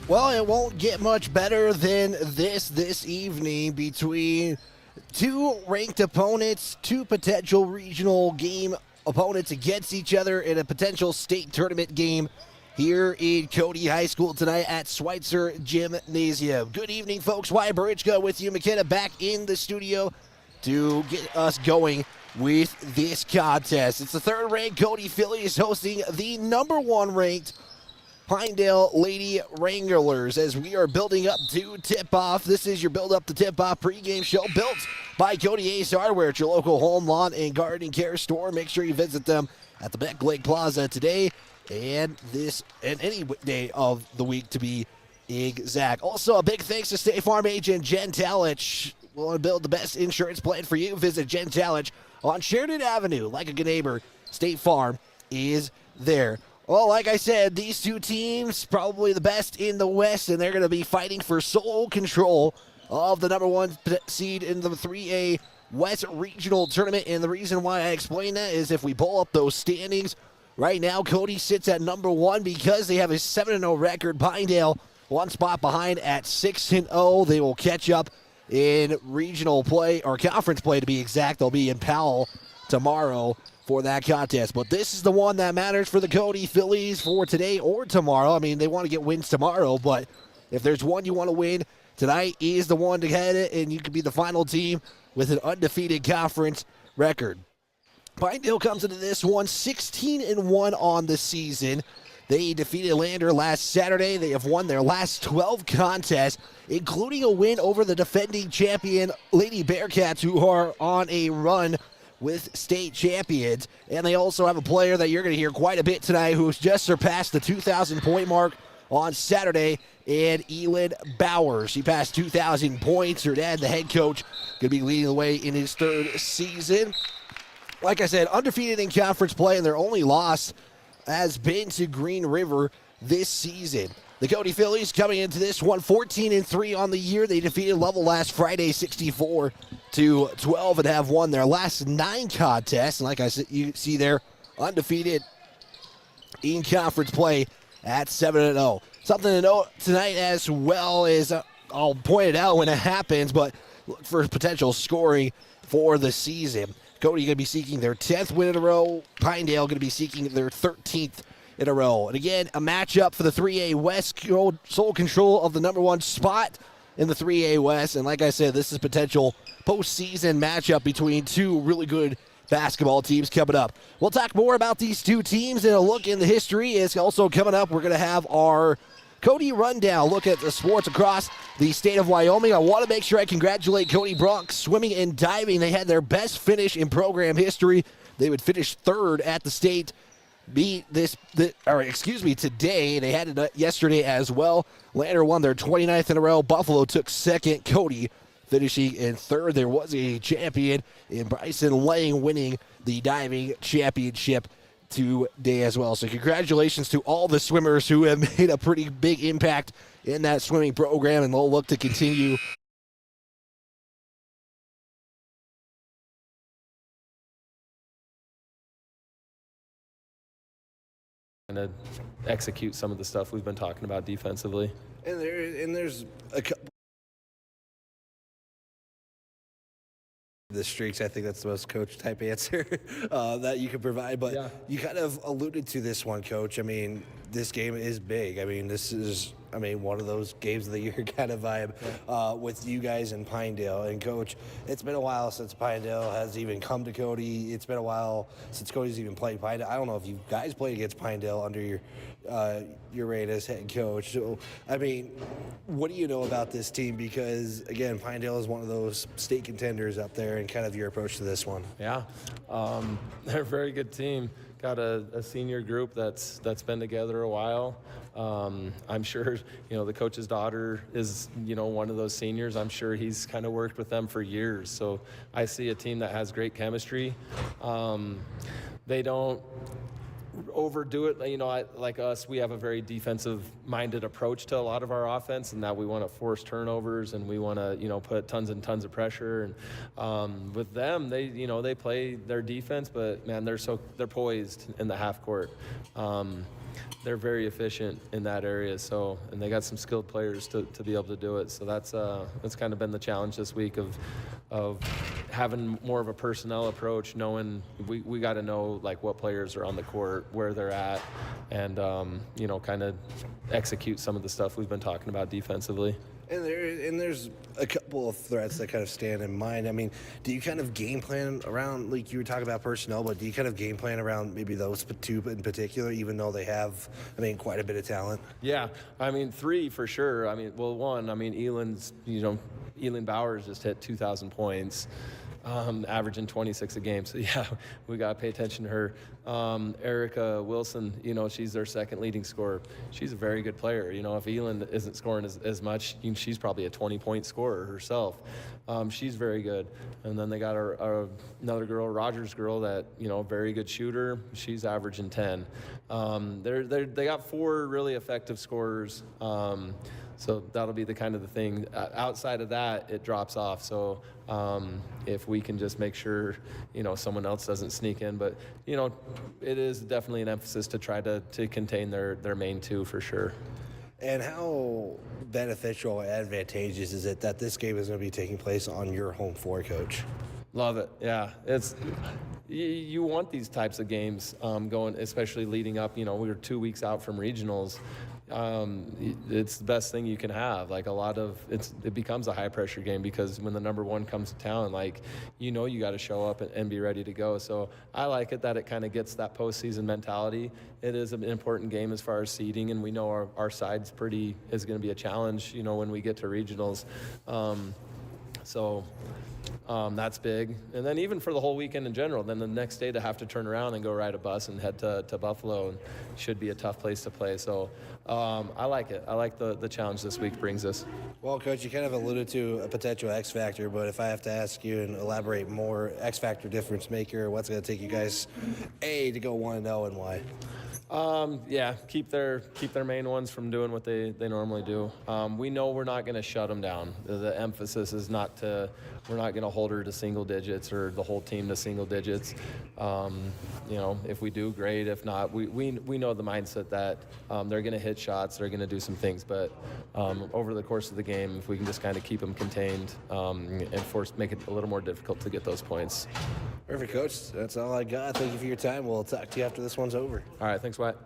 Well, it won't get much better than this evening between two ranked opponents, two potential regional game opponents against each other in a potential state tournament game here in Cody High School tonight at Schweitzer Gymnasium. Good evening, folks. Wyatt Barichka with you. McKenna back in the studio to get us going with this contest. It's the third-ranked Cody Phillies hosting the number one ranked Pinedale Lady Wranglers as we are building up to tip-off. This is your build-up to tip-off pregame show built by Cody Ace Hardware at your local home, lawn, and garden care store. Make sure you visit them at the Beck Lake Plaza today and any day of the week to be exact. Also, a big thanks to State Farm agent Jen Talich. We want to build the best insurance plan for you. Visit Jen Talich on Sheridan Avenue. Like a good neighbor, State Farm is there. Well, like I said, these two teams, probably the best in the West, and they're going to be fighting for sole control of the number one seed in the 3A West Regional Tournament. And the reason why I explain that is if we pull up those standings, right now Cody sits at number one because they have a 7-0 record. Pinedale, one spot behind at 6-0. They will catch up in regional play, or conference play to be exact. They'll be in Powell tomorrow for that contest. But this is the one that matters for the Cody Phillies for today or tomorrow. I mean, they want to get wins tomorrow, but if there's one you want to win, tonight is the one to head it, and you could be the final team with an undefeated conference record. Pinedale comes into this one 16-1 on the season. They defeated Lander last Saturday. They have won their last 12 contests, including a win over the defending champion Lady Bearcats, who are on a run with state champions. And they also have a player that you're going to hear quite a bit tonight who's just surpassed the 2,000-point mark on Saturday, and Elin Bauer. She passed 2,000 points. Her dad, the head coach, going to be leading the way in his third season. Like I said, undefeated in conference play, and their only loss has been to Green River this season. The Cody Phillies coming into this one 14-3 on the year. They defeated Lovell last Friday 64-12 and have won their last 9 contests. And like I said, you see they're undefeated in conference play at 7-0. Something to note tonight as well is, I'll point it out when it happens, but look for potential scoring for the season. Cody going to be seeking their 10th win in a row. Pinedale going to be seeking their 13th in a row. And again, a matchup for the 3A West, sole control of the number one spot in the 3A West. And like I said, this is potential postseason matchup between two really good basketball teams coming up. We'll talk more about these two teams and a look in the history is also coming up. We're going to have our Cody Rundown, look at the sports across the state of Wyoming. I want to make sure I congratulate Cody Bronx swimming and diving. They had their best finish in program history. They would finish third at the state meet today. They had it yesterday as well. Lander won their 29th in a row. Buffalo took second. Cody finishing in third. There was a champion in Bryson Lang winning the diving championship today as well. So congratulations to all the swimmers who have made a pretty big impact in that swimming program, and they'll look to continue and to execute some of the stuff we've been talking about defensively. And there's a couple the streaks. I think that's the most coach type answer that you can provide. But yeah, you kind of alluded to this one, Coach. I mean, this game is big. I mean, this is, one of those games of the year kind of vibe with you guys in Pinedale. And Coach, it's been a while since Pinedale has even come to Cody. It's been a while since Cody's even played Pinedale. I don't know if you guys played against Pinedale under your reign as head coach. So, what do you know about this team? Because, again, Pinedale is one of those state contenders up there, and kind of your approach to this one. Yeah, they're a very good team. Got a senior group that's been together a while. I'm sure, the coach's daughter is, one of those seniors. I'm sure he's kind of worked with them for years. So I see a team that has great chemistry. They don't overdo it. You know, like us, we have a very defensive-minded approach to a lot of our offense, and that we want to force turnovers and we want to, you know, put tons and tons of pressure. And with them, they play their defense, but man, they're poised in the half court. They're very efficient in that area, and they got some skilled players to be able to do it. So that's kind of been the challenge this week of having more of a personnel approach, knowing we got to know like what players are on the court, where they're at, and you know, kind of execute some of the stuff we've been talking about defensively. And there's a couple of threats that kind of stand in mind. I mean, do you kind of game plan around, like you were talking about personnel, but do you kind of game plan around maybe those two in particular, even though they have, I mean, quite a bit of talent? Yeah, I mean, 3 for sure. I mean, well, 1, I mean, Elin Bowers just hit 2,000 points. Averaging 26 a game. So, yeah, we got to pay attention to her. Erica Wilson, you know, she's their second leading scorer. She's a very good player. You know, if Elin isn't scoring as much, she's probably a 20-point scorer herself. She's very good. And then they got another girl, Rogers girl, that, you know, very good shooter. She's averaging 10. They got 4 really effective scorers. So that'll be the kind of the thing. Outside of that, it drops off. So if we can just make sure, you know, someone else doesn't sneak in. But, you know, it is definitely an emphasis to try to contain their main 2 for sure. And how beneficial and advantageous is it that this game is going to be taking place on your home floor, Coach? Love it. Yeah, you want these types of games going, especially leading up. You know, we were 2 weeks out from regionals. It's the best thing you can have. Like it becomes a high pressure game because when the number 1 comes to town, like, you know, you got to show up and be ready to go. So I like it that it kind of gets that postseason mentality. It is an important game as far as seeding, and we know our side's is going to be a challenge, you know, when we get to regionals. That's big. And then even for the whole weekend in general, then the next day to have to turn around and go ride a bus and head to Buffalo should be a tough place to play. So I like it. I like the challenge this week brings us. Well, Coach, you kind of alluded to a potential X factor, but if I have to ask you and elaborate more, X factor difference maker, what's going to take you guys, to go 1-0 and why? Yeah, keep their main ones from doing what they normally do. We know we're not going to shut them down. The emphasis is we're not going to hold her to single digits or the whole team to single digits. You know, if we do, great. If not, we know the mindset that they're going to hit shots, they're going to do some things, but over the course of the game, if we can just kind of keep them contained and make it a little more difficult to get those points. Perfect, Coach. That's all I got. Thank you for your time. We'll talk to you after this one's over. All right, thanks, Wyatt.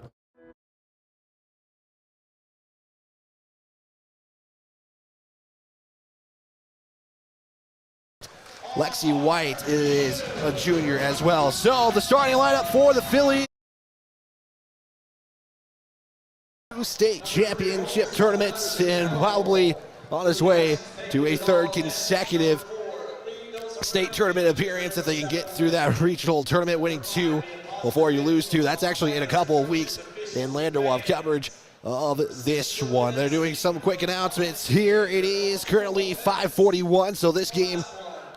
Lexi White is a junior as well. So the starting lineup for the Phillies state championship tournaments and probably on his way to a 3rd consecutive state tournament appearance if they can get through that regional tournament, winning 2 before you lose 2. That's actually in a couple of weeks, and Lander will have coverage of this one. They're doing some quick announcements here. It is currently 5:41, so this game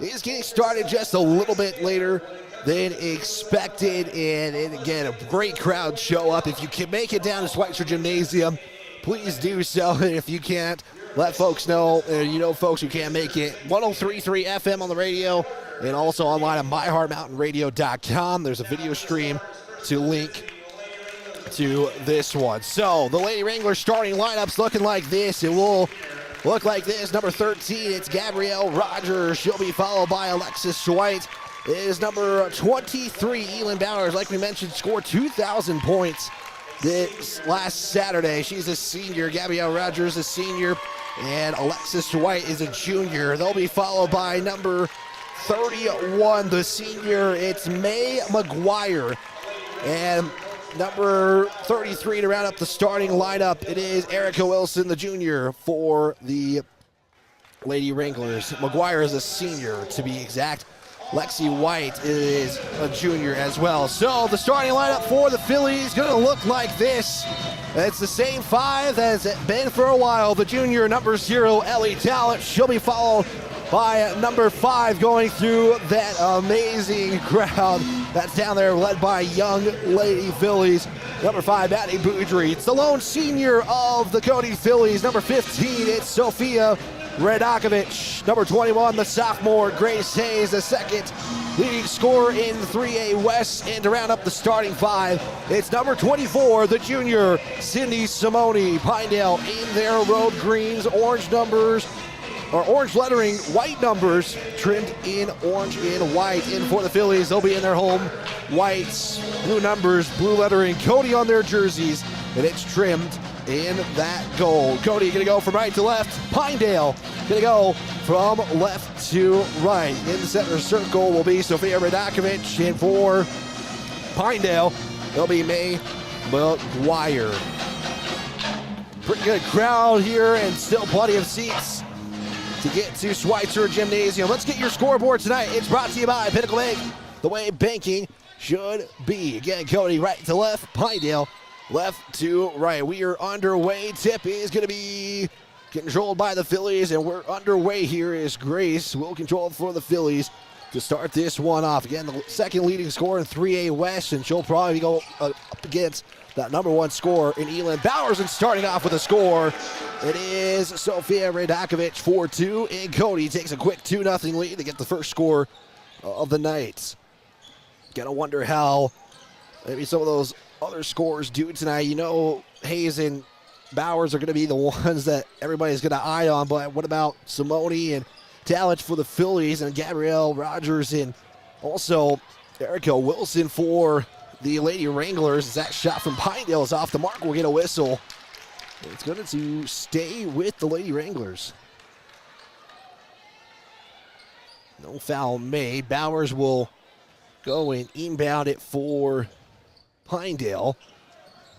is getting started just a little bit later than expected, and again, a great crowd show up. If you can make it down to Schweitzer Gymnasium, please do so, and if you can't, let folks know, you know, folks who can't make it. 103.3 FM on the radio and also online at myheartmountainradio.com. There's a video stream to link to this one. So the Lady Wranglers starting lineups looking like this. It will look like this. Number 13, it's Gabrielle Rogers. She'll be followed by Alexis White. It is number 23, Elin Bowers. Like we mentioned, scored 2,000 points this last Saturday. She's a senior. Gabrielle Rogers, a senior. And Alexis White is a junior. They'll be followed by number 31, the senior. It's May McGuire. And number 33 to round up the starting lineup, it is Erica Wilson, the junior, for the Lady Wranglers. McGuire is a senior, to be exact. Lexi White is a junior as well. So the starting lineup for the Phillies going to look like this. It's the same 5 as it's been for a while. The junior, number 0, Ellie Talent. She'll be followed by number 5 going through that amazing crowd. That's down there led by young Lady Phillies. Number 5, Maddie Boudry. It's the lone senior of the Cody Phillies. Number 15, it's Sophia Radakovic. Number 21, the sophomore Grace Hayes, the second leading scorer in 3A West. And to round up the starting 5, it's number 24, the junior Cindy Simone. Pinedale in their road greens, orange numbers, or orange lettering, white numbers trimmed in orange and white. In for the Phillies, they'll be in their home whites, blue numbers, blue lettering, Cody on their jerseys, and it's trimmed in that gold. Cody gonna go from right to left. Pinedale gonna go from left to right. In the center circle will be Sophia Radakovic, and for Pinedale, it'll be May McGuire. Pretty good crowd here, and still plenty of seats to get to Schweitzer Gymnasium. Let's get your scoreboard tonight. It's brought to you by Pinnacle Bank, the way banking should be. Again, Cody right to left, Pinedale left to right. We are underway. Tip is going to be controlled by the Phillies, and we're underway here as Grace will control for the Phillies to start this one off. Again, the second leading scorer in 3A West, and she'll probably go up against that number 1 scorer in Elin Bowers, and starting off with a score, it is Sophia Radakovic 4-2, and Cody takes a quick 2-0 lead to get the first score of the night. Gotta wonder how maybe some of those other scores do tonight. You know, Hayes and Bowers are gonna be the ones that everybody's gonna eye on, but what about Simone and Talent for the Phillies, and Gabrielle Rogers, and also Erica Wilson for the Lady Wranglers? That shot from Pinedale is off the mark. We'll get a whistle. It's going to stay with the Lady Wranglers. No foul made. Bowers will go and inbound it for Pinedale.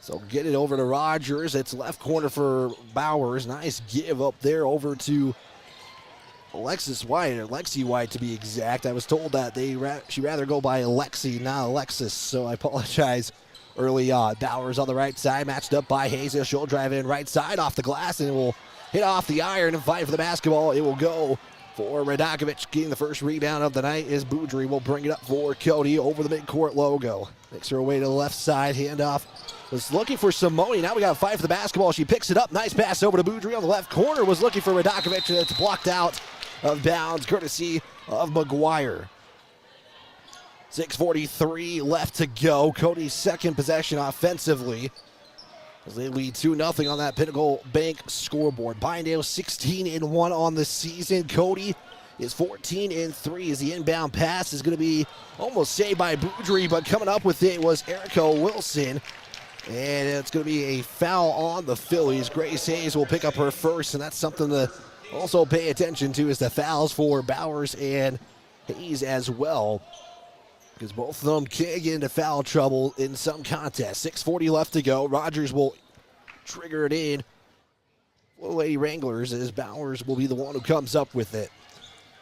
So get it over to Rogers. It's left corner for Bowers. Nice give up there over to Alexis White, or Lexi White to be exact. I was told that she'd rather go by Alexi, not Alexis, so I apologize early on. Bowers on the right side, matched up by Hayes. She'll drive in right side off the glass, and it will hit off the iron and fight for the basketball. It will go for Radakovic. Getting the first rebound of the night is Boudry. Will bring it up for Cody over the midcourt logo. Makes her way to the left side, handoff. Was looking for Simone. Now we got a fight for the basketball. She picks it up. Nice pass over to Boudry on the left corner. Was looking for Radakovic, and it's blocked out of bounds, courtesy of McGuire. 6:43 left to go. Cody's second possession offensively, as they lead 2-0 on that Pinnacle Bank scoreboard. Pinedale 16-1 on the season. Cody is 14-3 as the inbound pass is going to be almost saved by Boudry, but coming up with it was Erica Wilson. And it's going to be a foul on the Phillies. Grace Hayes will pick up her first, and that's something to also pay attention to, is the fouls for Bowers and Hayes as well, because both of them can get into foul trouble in some contests. 6:40 left to go. Rogers will trigger it in for the Lady Wranglers, as Bowers will be the one who comes up with it.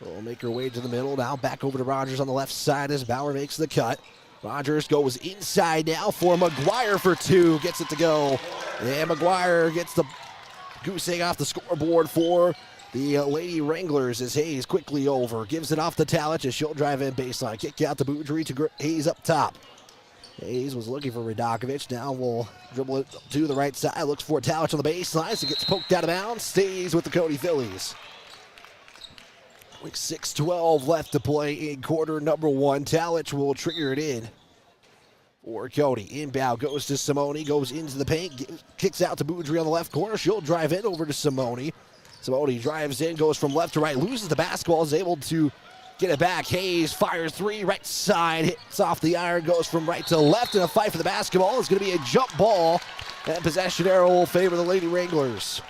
We'll make her way to the middle. Now back over to Rogers on the left side as Bauer makes the cut. Rogers goes inside now for McGuire for 2. Gets it to go. And McGuire gets the goose egg off the scoreboard for the Lady Wranglers, as Hayes quickly over. Gives it off to Talich as she'll drive in baseline. Kick out to Boudry to Hayes up top. Hayes was looking for Radakovic. Now will dribble it to the right side. Looks for Talich on the baseline. So gets poked out of bounds. Stays with the Cody Phillies. With 6:12 left to play in quarter number 1. Talich will trigger it in for Cody. Inbound goes to Simone. Goes into the paint. Kicks out to Boudry on the left corner. She'll drive in over to Simone. Simone drives in. Goes from left to right. Loses the basketball. Is able to get it back. Hayes fires 3. Right side. Hits off the iron. Goes from right to left. And a fight for the basketball. It's going to be a jump ball. And possession arrow will favor the Lady Wranglers.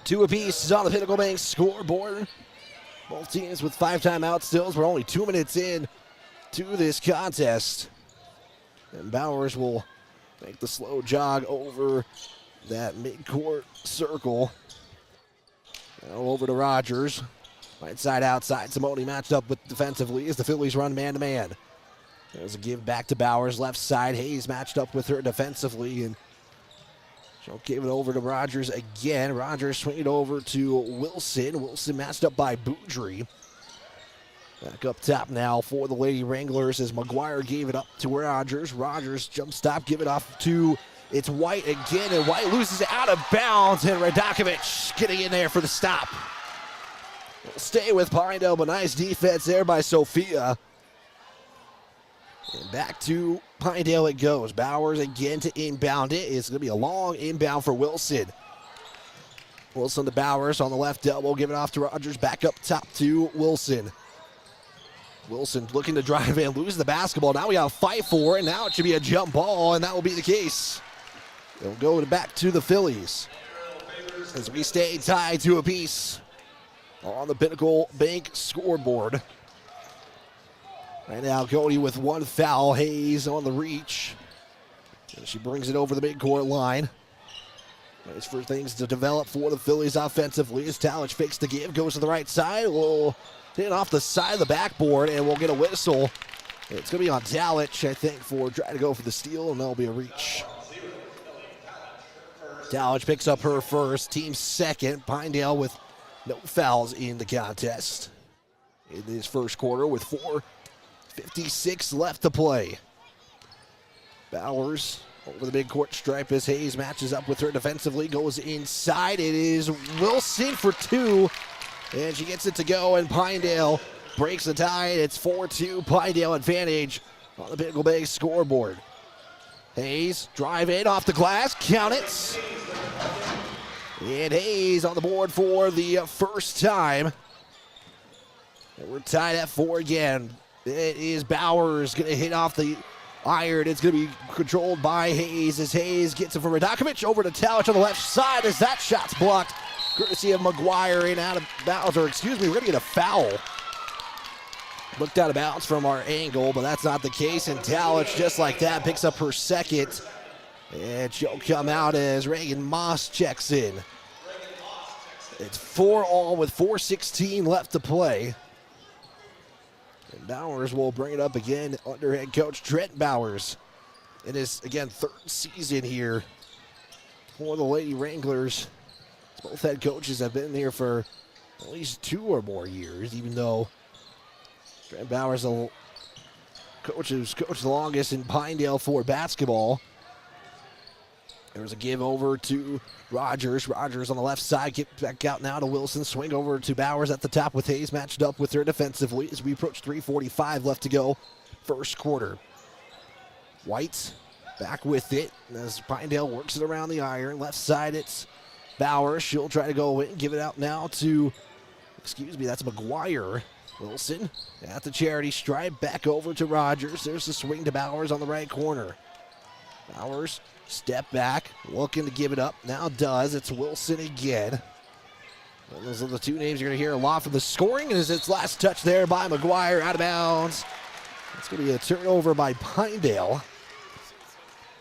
2 apiece is on the Pinnacle Bank scoreboard. Both teams with 5 timeouts still. We're only 2 minutes in to this contest. And Bowers will make the slow jog over that midcourt circle. Now over to Rogers. Right side outside. Simone matched up with defensively as the Phillies run man-to-man. There's a give back to Bowers. Left side. Hayes matched up with her defensively, and she'll give it over to Rogers again. Rogers swing it over to Wilson. Wilson matched up by Boudry. Back up top now for the Lady Wranglers as McGuire gave it up to Rogers. Rogers jump stop, give it off to it's White again, and White loses it out of bounds, and Radakovic getting in there for the stop. We'll stay with Pinedale, but nice defense there by Sophia. And back to Pinedale it goes. Bowers again to inbound it. It's going to be a long inbound for Wilson. Wilson to Bowers on the left elbow, give it off to Rogers. Back up top to Wilson. Wilson looking to drive in, lose the basketball. Now we got to fight for it. Now it should be a jump ball, and that will be the case. They'll go back to the Phillies as we stay tied to a piece on the Pinnacle Bank scoreboard. Right now, Cody with one foul. Hayes on the reach. And she brings it over the midcourt line. Nice for things to develop for the Phillies offensively as Talich fakes the give, goes to the right side. Will hit off the side of the backboard, and we'll get a whistle. It's going to be on Talich, I think, for trying to go for the steal, and that'll be a reach. Talich picks up her first, team second. Pinedale with no fouls in the contest in this first quarter with 4:56 left to play. Bowers over the midcourt stripe as Hayes matches up with her defensively, goes inside. It is Wilson for two, and she gets it to go, and Pinedale breaks the tie. It's 4-2 Pinedale advantage on the Pinnacle Bay scoreboard. Hayes drive in off the glass, count it. And Hayes on the board for the first time. And we're tied at 4 again. It is Bowers going to hit off the iron. It's going to be controlled by Hayes as Hayes gets it from Radakovic over to Talich on the left side as that shot's blocked. Courtesy of McGuire in out of bounds, or excuse me, we're going to get a foul. Looked out of bounds from our angle, but that's not the case. And Talich, just like that, picks up her second. And she'll come out as Reagan Moss checks in. It's 4-all with 4:16 left to play. And Bowers will bring it up again under head coach Trent Bowers. It is, again, third season here for the Lady Wranglers. Both head coaches have been here for at least 2 or more years, even though Trent Bowers, the coach who's coached the longest in Pinedale for basketball. There's a give over to Rogers. Rogers on the left side, get back out now to Wilson. Swing over to Bowers at the top with Hayes matched up with her defensively as we approach 3:45 left to go first quarter. White back with it as Pinedale works it around the iron. Left side, it's Bowers. She'll try to go in, give it out now to, excuse me, that's McGuire. Wilson at the charity stripe, back over to Rogers. There's the swing to Bowers on the right corner. Bowers, step back, looking to give it up. Now does. It's Wilson again. And those are the two names you're going to hear a lot from the scoring. As its last touch there by McGuire, out of bounds. It's going to be a turnover by Pinedale.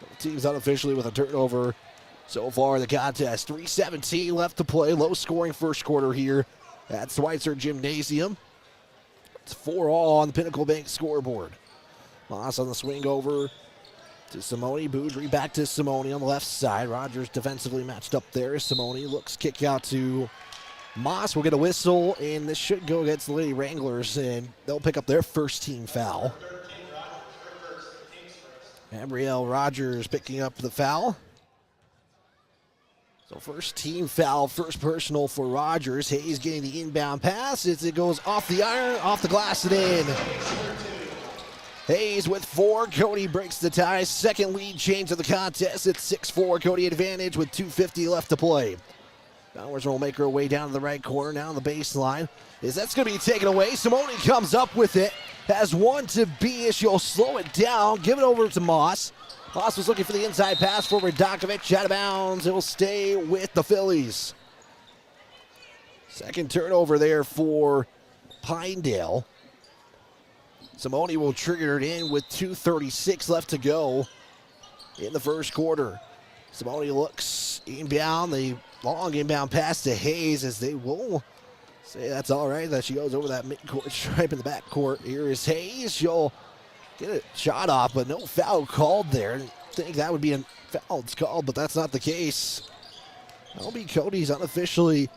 The team's unofficially with a turnover so far in the contest. 3:17 left to play. Low scoring first quarter here at Schweitzer Gymnasium. It's 4-all on the Pinnacle Bank scoreboard. Moss on the swing over to Simone. Boudry back to Simone on the left side. Rogers defensively matched up there. Simone looks kick out to Moss. We'll get a whistle, and this should go against the Lady Wranglers, and they'll pick up their first team foul. Gabrielle Rogers picking up the foul. So first team foul, first personal for Rogers. Hayes getting the inbound pass as it goes off the iron, off the glass and in. Hayes with 4. Cody breaks the tie. Second lead change of the contest. It's 6-4. Cody advantage with 2:50 left to play. Bowers will make her way down to the right corner. Now on the baseline. That's going to be taken away. Simone comes up with it. Has one to be as she'll slow it down. Give it over to Moss. Moss was looking for the inside pass for Radakovic. Out of bounds. It will stay with the Phillies. Second turnover there for Pinedale. Simone will trigger it in with 2:36 left to go in the first quarter. Simone looks inbound. The long inbound pass to Hayes as they will say that's all right. That she goes over that midcourt stripe in the backcourt. Here is Hayes. She'll get a shot off, but no foul called there. I think that would be a foul it's called, but that's not the case. That'll be Cody's unofficially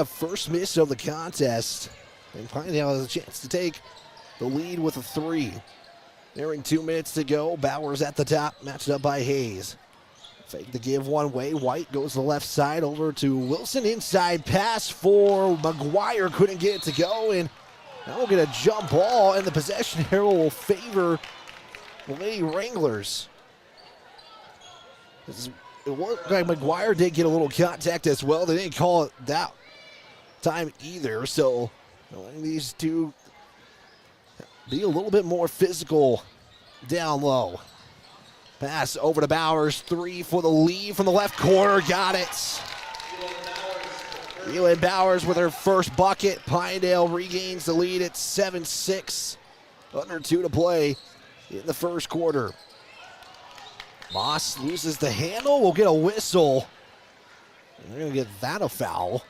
first miss of the contest. And Pinedale has a chance to take the lead with a 3. Nearing 2 minutes to go. Bowers at the top, matched up by Hayes. Fake the give one way. White goes to the left side over to Wilson. Inside pass for McGuire. Couldn't get it to go. And now we'll get a jump ball. And the possession arrow will favor the Lady Wranglers. It looked like McGuire did get a little contact as well. They didn't call it that time either. So letting these two be a little bit more physical down low. Pass over to Bowers. 3 for the lead from the left corner. Got it. Elin Bowers with her first bucket. Pinedale regains the lead at 7-6. Under 2 to play in the first quarter. Moss loses the handle. We'll get a whistle. They're going to get that a foul.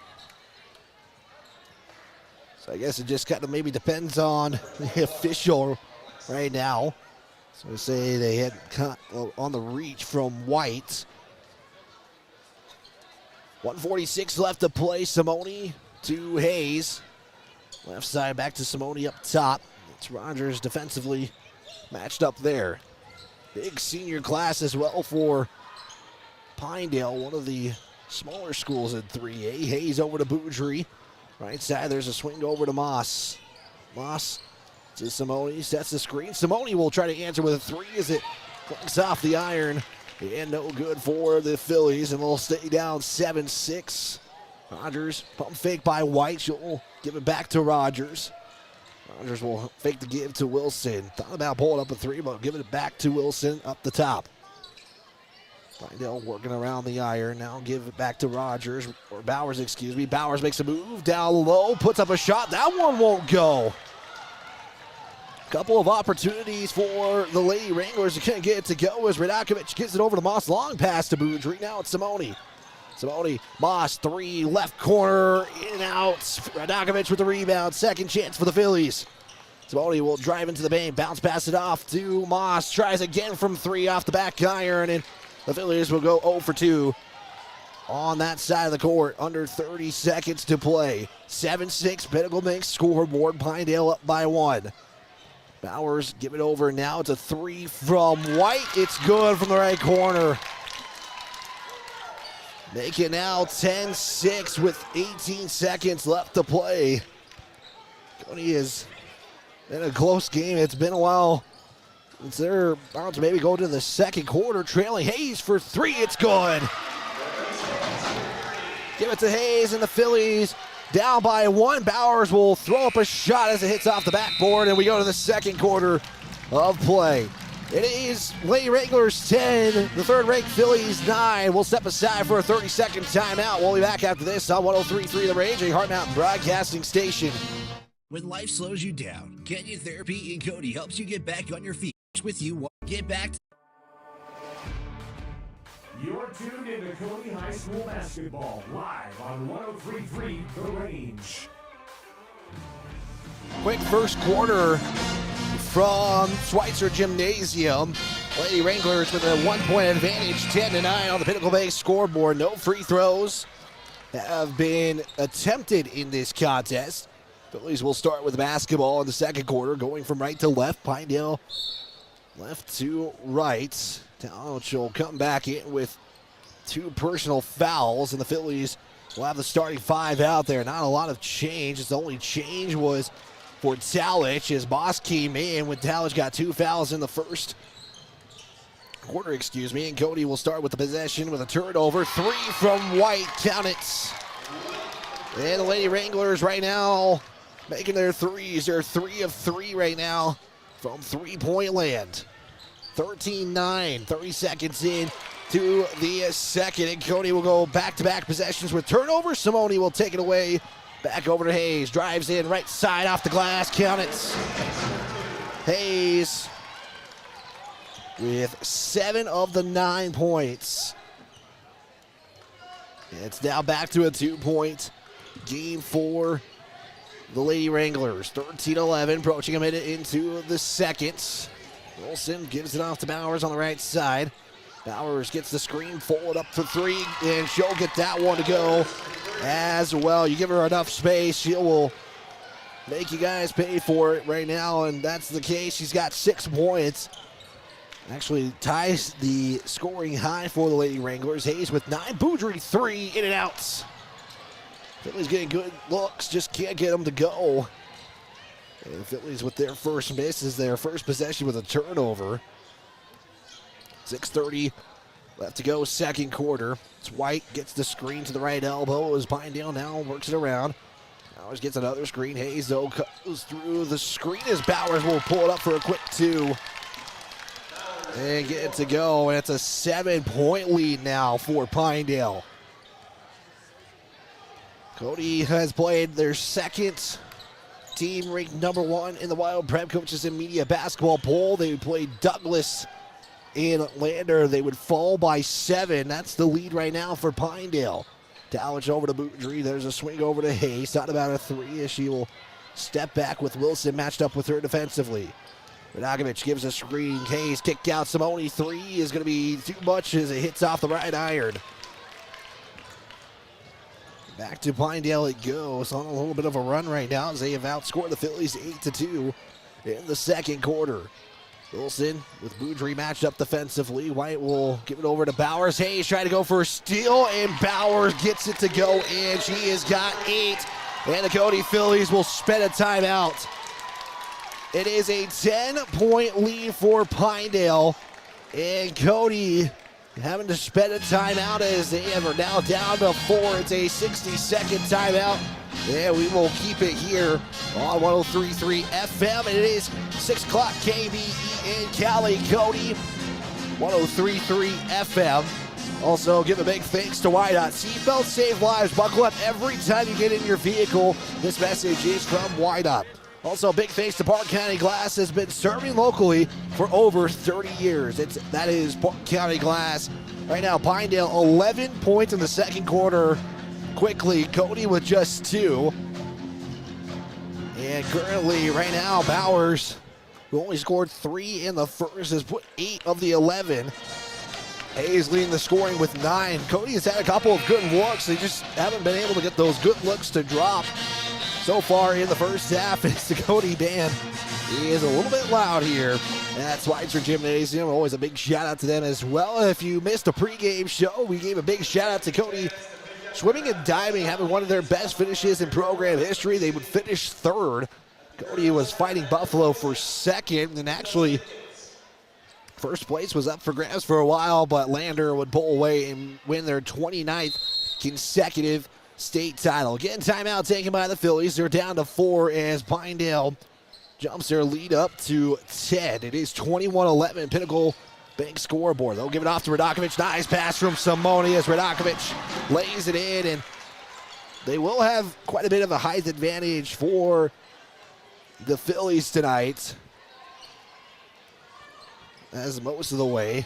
So I guess it just kind of maybe depends on the official right now. So we say they had cut on the reach from White. 1:46 left to play. Simone to Hayes. Left side back to Simone up top. It's Rogers defensively matched up there. Big senior class as well for Pinedale, one of the smaller schools in 3A. Hayes over to Boudry. Right side, there's a swing over to Moss. Moss to Simone, sets the screen. Simone will try to answer with a 3 as it clinks off the iron. And no good for the Phillies, and they'll stay down 7-6. Rogers, pump fake by White. She'll give it back to Rogers. Rogers will fake the give to Wilson. Thought about pulling up a 3, but giving it back to Wilson up the top. Pinedale working around the iron. Now give it back to Rogers, or Bowers, excuse me. Bowers makes a move down low, puts up a shot. That one won't go. Couple of opportunities for the Lady Wranglers. They couldn't get it to go as Radakovic gets it over to Moss. Long pass to Boudry. Now it's Simone. Simone, Moss, 3, left corner, in and out. Radakovic with the rebound. Second chance for the Phillies. Simone will drive into the paint, bounce pass it off to Moss. Tries again from 3 off the back iron, and the Phillies will go 0 for 2 on that side of the court. Under 30 seconds to play. 7-6, Pinnacle makes scoreboard. Pinedale up by 1. Bowers give it over now. It's a 3 from White. It's good from the right corner. Make it now 10-6 with 18 seconds left to play. Cody is in a close game. It's been a while since they're about to maybe go to the second quarter. Trailing Hayes for 3. It's good. Give it to Hayes and the Phillies. Down by 1. Bowers will throw up a shot as it hits off the backboard, and we go to the second quarter of play. It is Lady Wranglers 10, the third-ranked Phillies 9. We'll step aside for a 30-second timeout. We'll be back after this on 103.3 The Range, a Heart Mountain Broadcasting Station. When life slows you down, Kenya Therapy in Cody helps you get back on your feet. With you, get back to You're tuned into Cody High School basketball live on 103.3 The Range. Quick first quarter from Schweitzer Gymnasium. Lady Wranglers with a 1-point advantage, 10-9 on the Pinnacle Bay scoreboard. No free throws have been attempted in this contest. Phillies will start with basketball in the second quarter, going from right to left. Pinedale left to right. Talent will come back in with 2 personal fouls, and the Phillies will have the starting 5 out there. Not a lot of change. The only change was for Talich as Boss came in when Talich got 2 fouls in the first quarter, and Cody will start with the possession with a turnover. 3 from White, count it. And the Lady Wranglers right now making their threes. They're 3 of 3 right now from three-point land. 13-9, 30 seconds in to the second, and Cody will go back-to-back possessions with turnover. Simone will take it away. Back over to Hayes. Drives in right side off the glass. Count it. Hayes with 7 of the 9 points. It's now back to a 2-point game for the Lady Wranglers. 13-11, approaching a minute into the second. Wilson gives it off to Bowers on the right side. Bowers gets the screen, forward up for 3, and she'll get that one to go as well. You give her enough space, she will make you guys pay for it right now, and that's the case. She's got 6 points. Actually ties the scoring high for the Lady Wranglers. Hayes with 9. Boudry 3, in and out. Phillies getting good looks, just can't get them to go. And Phillies with their first miss is their first possession with a turnover. 6:30 left to go, second quarter. It's White, gets the screen to the right elbow as Pinedale now works it around. Bowers gets another screen. Hayes, though, goes through the screen as Bowers will pull it up for a quick 2. And get it to go, and it's a 7-point lead now for Pinedale. Cody has played their second team ranked number 1 in the Wild Prep Coaches and Media basketball poll. They played Douglas and Lander. They would fall by 7. That's the lead right now for Pinedale. Dowich over to Boudry. There's a swing over to Hayes. Not about a 3 as she will step back with Wilson matched up with her defensively. Radakovich gives a screen. Hayes kicked out. Simone 3 is going to be too much as it hits off the right iron. Back to Pinedale it goes on a little bit of a run right now as they have outscored the Phillies 8-2 in the second quarter. Wilson with Boudry matched up defensively. White will give it over to Bowers. Hayes trying to go for a steal, and Bowers gets it to go, and she has got 8. And the Cody Phillies will spend a timeout. It is a 10-point lead for Pinedale, and Cody having to spend a timeout as they are now down to 4. It's a 60-second timeout. Yeah, we will keep it here on 103.3 FM. It is 6 o'clock KBE in Cali. Cody, 103.3 FM. Also, give a big thanks to YDOT. Seatbelts save lives. Buckle up every time you get in your vehicle. This message is from YDOT. Also, big thanks to Park County Glass, has been serving locally for over 30 years. That is Park County Glass. Right now, Pinedale 11 points in the second quarter. Quickly, Cody with just 2. And currently, right now, Bowers, who only scored 3 in the first, has put 8 of the 11. Hayes leading the scoring with 9. Cody has had a couple of good looks. They just haven't been able to get those good looks to drop. So far in the first half, it's the Cody band. He is a little bit loud here at Schweitzer Gymnasium. Always a big shout out to them as well. If you missed the pregame show, we gave a big shout out to Cody swimming and diving, having one of their best finishes in program history. They would finish 3rd. Cody was fighting Buffalo for 2nd, and actually first place was up for grabs for a while, but Lander would pull away and win their 29th consecutive state title. Again, timeout taken by the Phillies. They're down to 4 as Pinedale jumps their lead up to 10. It is 21-11 Pinnacle Bank scoreboard. They'll give it off to Radakovich. Nice pass from Simone as Radakovich lays it in, and they will have quite a bit of a height advantage for the Phillies tonight, as most of the way.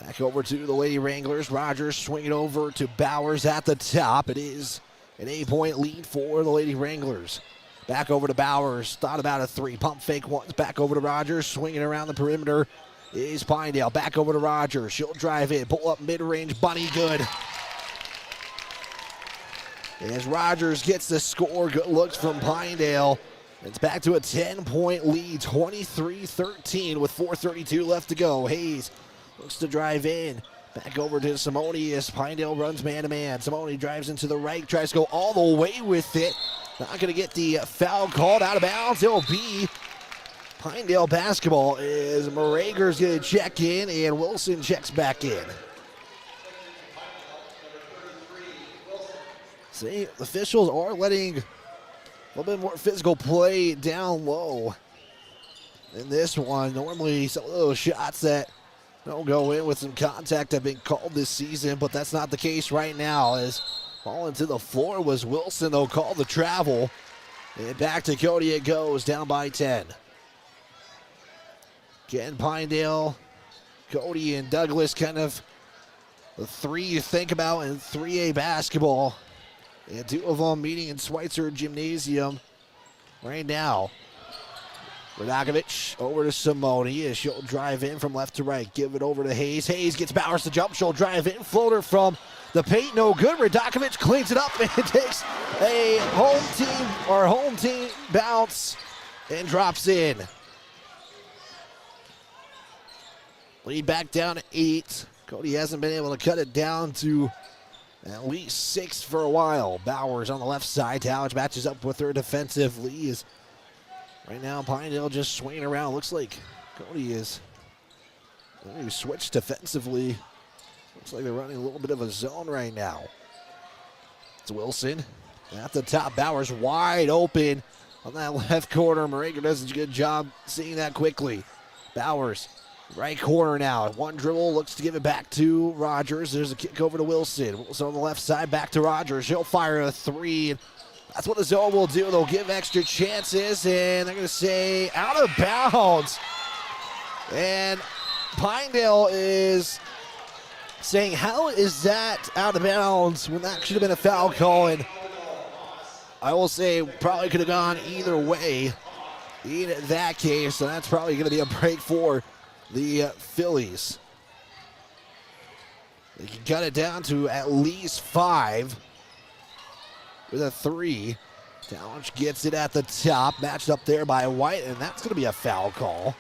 Back over to the Lady Wranglers. Rogers swinging over to Bowers at the top. It is an 8-point lead for the Lady Wranglers. Back over to Bowers. Thought about a 3. Pump fake once. Back over to Rogers. Swinging around the perimeter is Pinedale. Back over to Rogers. She'll drive in. Pull up mid-range. Bunny good. As Rogers gets the score. Good looks from Pinedale. It's back to a 10-point lead. 23-13 with 4:32 left to go. Hayes looks to drive in. Back over to Simone as Pinedale runs man-to-man. Simone drives into the right, tries to go all the way with it. Not going to get the foul called out of bounds. It will be Pinedale basketball as Morager's going to check in and Wilson checks back in. See, the officials are letting a little bit more physical play down low in this one. Normally, some of those shots that don't go in with some contact have been called this season, but that's not the case right now, as falling to the floor was Wilson, though, called the travel. And back to Cody it goes, down by 10. Again, Pinedale, Cody, and Douglas, kind of the 3 you think about in 3A basketball. And 2 of them meeting in Schweitzer Gymnasium right now. Radakovic over to Simone as she'll drive in from left to right. Give it over to Hayes. Hayes gets Bowers to jump. She'll drive in. Floater from the paint. No good. Radakovic cleans it up and takes a home team bounce and drops in. Lead back down to 8. Cody hasn't been able to cut it down to at least 6 for a while. Bowers on the left side. Tallich matches up with her defensively. Right now, Pinedale just swinging around. Looks like Cody is switched defensively. Looks like they're running a little bit of a zone right now. It's Wilson at the top. Bowers wide open on that left corner. Moraga does a good job seeing that quickly. Bowers, right corner now. One dribble, looks to give it back to Rogers. There's a kick over to Wilson. Wilson on the left side, back to Rogers. He'll fire a 3. That's what the zone will do. They'll give extra chances, and they're going to say out of bounds. And Pinedale is saying, how is that out of bounds when that should have been a foul call? And I will say probably could have gone either way in that case. So that's probably going to be a break for the Phillies. They can cut it down to at least 5. With a 3. Tallich gets it at the top, matched up there by White, and that's going to be a foul call.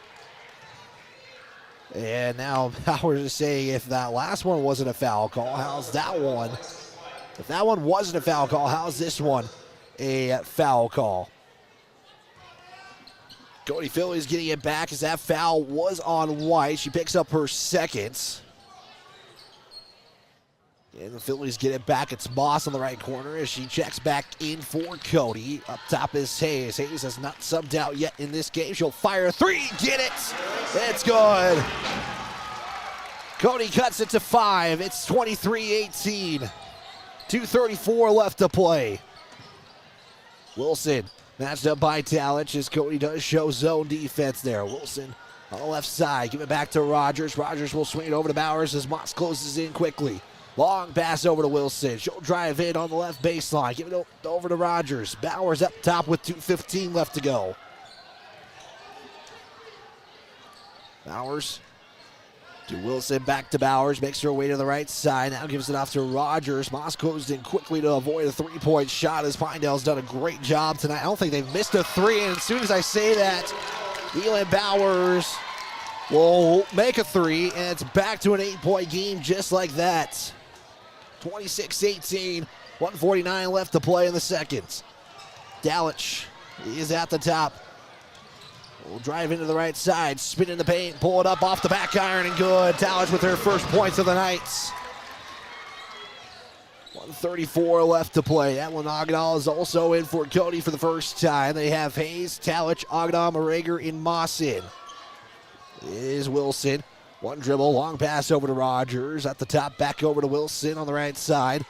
And now Bowers is saying if that last one wasn't a foul call, how's that one? If that one wasn't a foul call, how's this one a foul call? Cody Phillies getting it back as that foul was on White. She picks up her second. And the Phillies get it back. It's Moss on the right corner as she checks back in for Cody. Up top is Hayes. Hayes has not subbed out yet in this game. She'll fire a 3. Get it. It's good. Cody cuts it to 5. It's 23-18. 2:34 left to play. Wilson matched up by Tallich as Cody does show zone defense there. Wilson on the left side. Give it back to Rogers. Rogers will swing it over to Bowers as Moss closes in quickly. Long pass over to Wilson. She'll drive in on the left baseline. Give it over to Rogers. Bowers up top with 2:15 left to go. Bowers to Wilson, back to Bowers. Makes her way to the right side. Now gives it off to Rogers. Moss closed in quickly to avoid a 3-point shot as Pinedale's done a great job tonight. I don't think they've missed a 3. And as soon as I say that, Elin Bowers will make a 3. And it's back to an 8-point game just like that. 26-18, 1:49 left to play in the second. Tallich is at the top. Will drive into the right side, spin in the paint, pull it up off the back iron, and good. Tallich with her first points of the night. 1:34 left to play. Evelyn Ogdahl is also in for Cody for the first time. They have Hayes, Tallich, Ogdahl, Morager, and Moss in. Is Wilson. One dribble, long pass over to Rogers. At the top, back over to Wilson on the right side.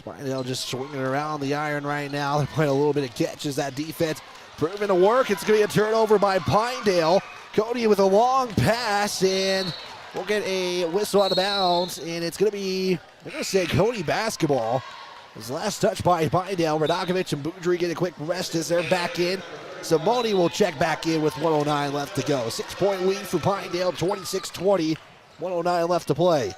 Pinedale just swinging around the iron right now. They're playing a little bit of catch as that defense proving to work. It's going to be a turnover by Pinedale. Cody with a long pass, and we'll get a whistle out of bounds, and it's going to be, I'm going to say, Cody basketball. His last touch by Pinedale. Radakovic and Boudry get a quick rest as they're back in. Simone will check back in with 1:09 left to go. 6-point lead for Pinedale, 26-20, 1:09 left to play.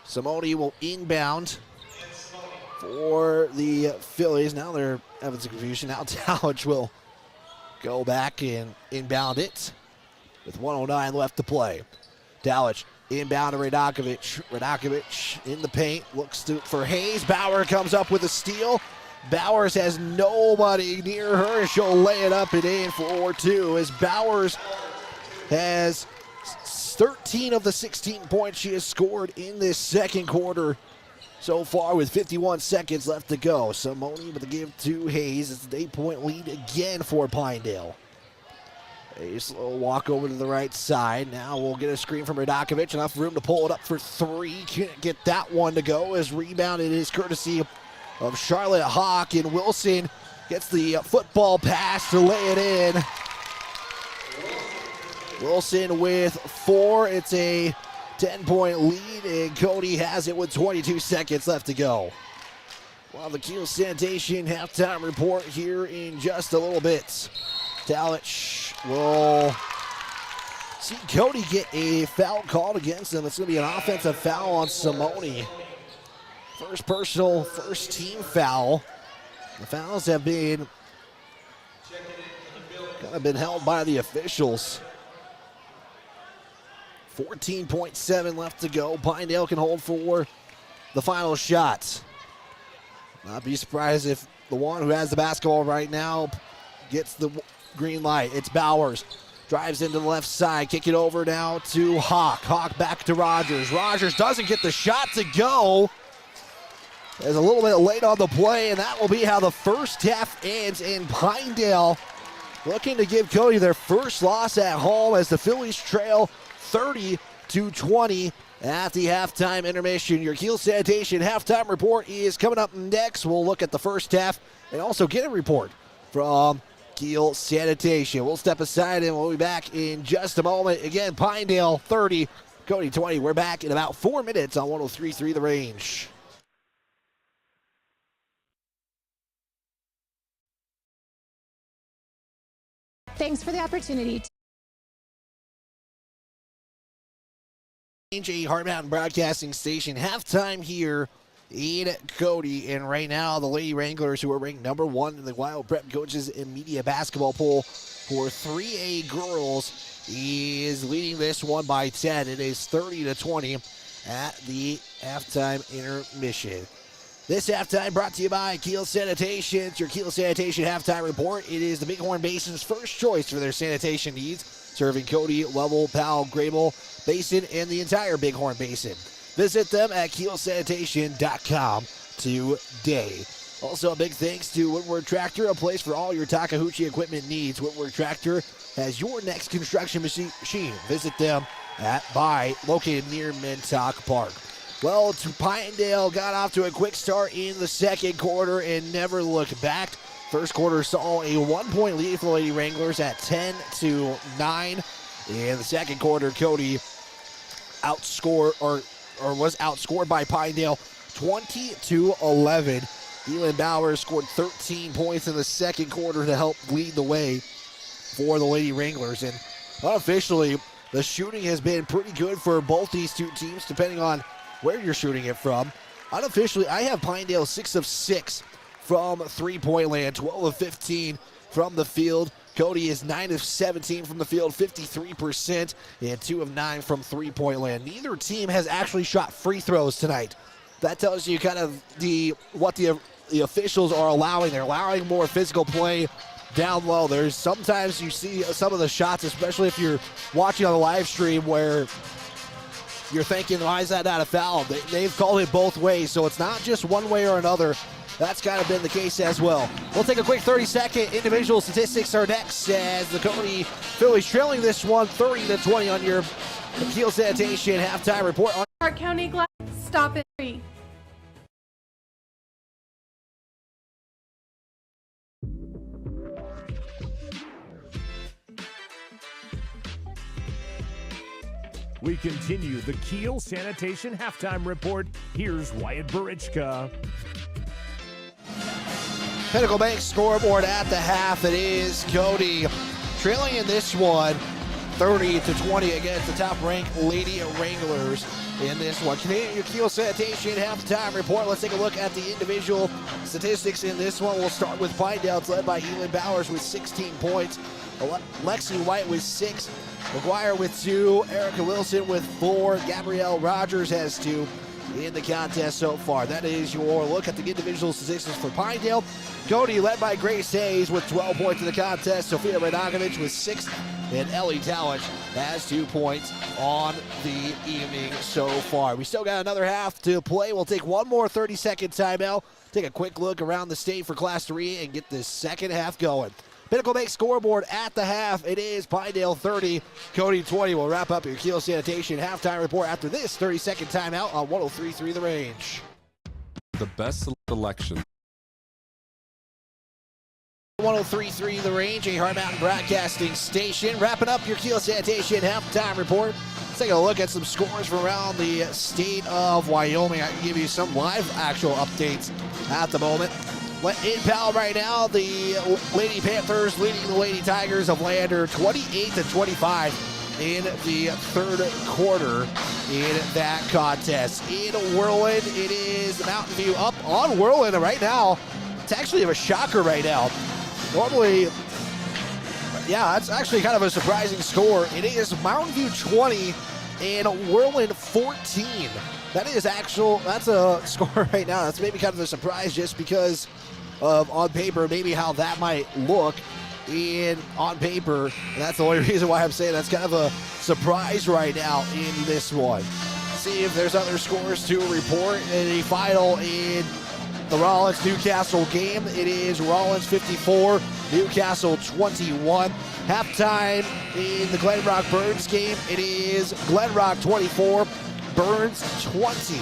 Simone will inbound for the Phillies. Now they're having some confusion. Now Tallich will go back and inbound it with 1:09 left to play. Tallich inbound to Radakovic. Radakovic in the paint, looks for Hayes. Bauer comes up with a steal. Bowers has nobody near her, and she'll lay it up and in for 2 as Bowers has 13 of the 16 points she has scored in this second quarter so far with 51 seconds left to go. Simone with the give to Hayes. It's an 8-point lead again for Pinedale. A slow walk over to the right side. Now we'll get a screen from Radakovic. Enough room to pull it up for 3. Can't get that one to go as rebounded is courtesy of Charlotte Hawk, and Wilson gets the football pass to lay it in. Wilson with 4. It's a 10-point lead, and Cody has it with 22 seconds left to go. Well, the Kiel Sanitation halftime report here in just a little bit. Talich will see Cody get a foul called against him. It's going to be an offensive foul on Simone. First personal, first team foul. The fouls have been held by the officials. 14.7 left to go. Pinedale can hold for the final shot. Not be surprised if the one who has the basketball right now gets the green light. It's Bowers. Drives into the left side. Kick it over now to Hawk. Hawk back to Rogers. Rogers doesn't get the shot to go. Is a little bit late on the play, and that will be how the first half ends in Pinedale. Looking to give Cody their first loss at home as the Phillies trail 30-20 at the halftime intermission. Your Kiel Sanitation halftime report is coming up next. We'll look at the first half and also get a report from Kiel Sanitation. We'll step aside and we'll be back in just a moment. Again, Pinedale 30, Cody 20. We're back in about 4 minutes on 103.3 The Range. Thanks for the opportunity. A Hard Mountain Broadcasting Station halftime here in Cody, and right now the Lady Wranglers, who are ranked number 1 in the Wild Prep Coaches and Media Basketball poll for 3A girls, is leading this one by 10. It is 30-20 at the halftime intermission. This halftime brought to you by Kiel Sanitation. It's your Kiel Sanitation halftime report. It is the Bighorn Basin's first choice for their sanitation needs, serving Cody, Lovell, Powell, Grable Basin, and the entire Bighorn Basin. Visit them at kielsanitation.com today. Also, a big thanks to Woodward Tractor, a place for all your Takahauchi equipment needs. Woodward Tractor has your next construction machine. Visit them located near Mintock Park. Well, Pinedale got off to a quick start in the second quarter and never looked back. First quarter saw a 1-point lead for the Lady Wranglers at 10-9. In the second quarter, Cody was outscored by Pinedale 20-11. Elin Bowers scored 13 points in the second quarter to help lead the way for the Lady Wranglers. And unofficially, the shooting has been pretty good for both these two teams, depending on where you're shooting it from. Unofficially, I have Pinedale 6 of 6 from three-point land, 12 of 15 from the field. Cody is 9 of 17 from the field, 53%, and 2 of 9 from three-point land. Neither team has actually shot free throws tonight. That tells you kind of what the officials are allowing. They're allowing more physical play down low. There's sometimes you see some of the shots, especially if you're watching on the live stream, where you're thinking, why is that not a foul? They've called it both ways, so it's not just one way or another. That's kind of been the case as well. We'll take a quick 30-second. Individual statistics are next as the Cody Phillies trailing this one 30-20 on your Kiel Sanitation halftime report. Our County Glass, stop at 3. We continue the Kiel Sanitation halftime report. Here's Wyatt Barichka. Pinnacle Bank scoreboard at the half. It is Cody trailing in this one 30-20 against the top-ranked Lady Wranglers in this one. Continuing your Kiel Sanitation halftime report. Let's take a look at the individual statistics in this one. We'll start with Pinedale. It's led by Elin Bowers with 16 points. Lexi White with 6. McGuire with 2. Erica Wilson with 4. Gabrielle Rogers has 2 in the contest so far. That is your look at the individual statistics for Pinedale. Cody led by Grace Hayes with 12 points in the contest. Sofia Radagovich with 6. And Ellie Talich has 2 points on the evening so far. We still got another half to play. We'll take one more 30-second timeout. Take a quick look around the state for Class 3 and get this second half going. Pinnacle Bank scoreboard at the half. It is Pinedale 30, Cody 20. We'll wrap up your Kiel Sanitation halftime report after this 30-second timeout on 103.3 The Range. The best selection. 103.3 The Range, a Hard Mountain Broadcasting Station. Wrapping up your Kiel Sanitation halftime report Let's take a look at some scores from around the state of Wyoming. I can give you some live actual updates at the moment. In Powell right now, the Lady Panthers leading the Lady Tigers of Lander 28-25 in the third quarter in that contest. In Whirlwind, it is Mountain View up on Whirlwind right now. It's actually a shocker right now. Normally, yeah, that's actually kind of a surprising score. It is Mountain View 20 and Whirlwind 14. That's a score right now. That's maybe kind of a surprise just because of on paper, maybe how that might look on paper. And that's the only reason why I'm saying that's kind of a surprise right now in this one. See if there's other scores to report. In the final in the Rollins-Newcastle game, it is Rollins 54, Newcastle 21. Halftime in the Glenrock-Burns game, it is Glenrock 24, Burns 20.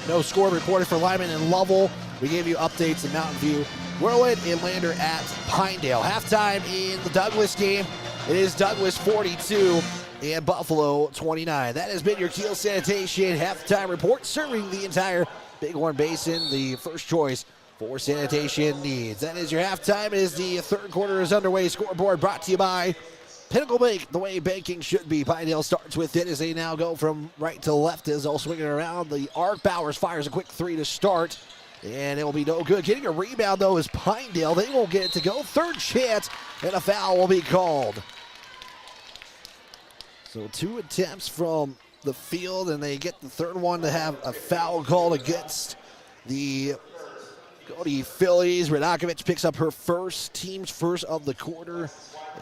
No score reported for Lyman and Lovell. We gave you updates in Mountain View, Whirlwind, and Lander at Pinedale. Halftime in the Douglas game, it is Douglas 42 and Buffalo 29. That has been your Keel Sanitation halftime report, serving the entire Bighorn Basin, the first choice for sanitation needs. That is your halftime as the third quarter is underway. Scoreboard brought to you by Pinnacle Bank, the way banking should be. Pinedale starts with it as they now go from right to left as they'll swing it around the arc. Bowers fires a quick three to start, and it will be no good. Getting a rebound, though, is Pinedale. They won't get it to go. Third chance, and a foul will be called. So 2 attempts from the field, and they get the third one to have a foul called against the Cody Phillies. Radakovich picks up her team's first of the quarter,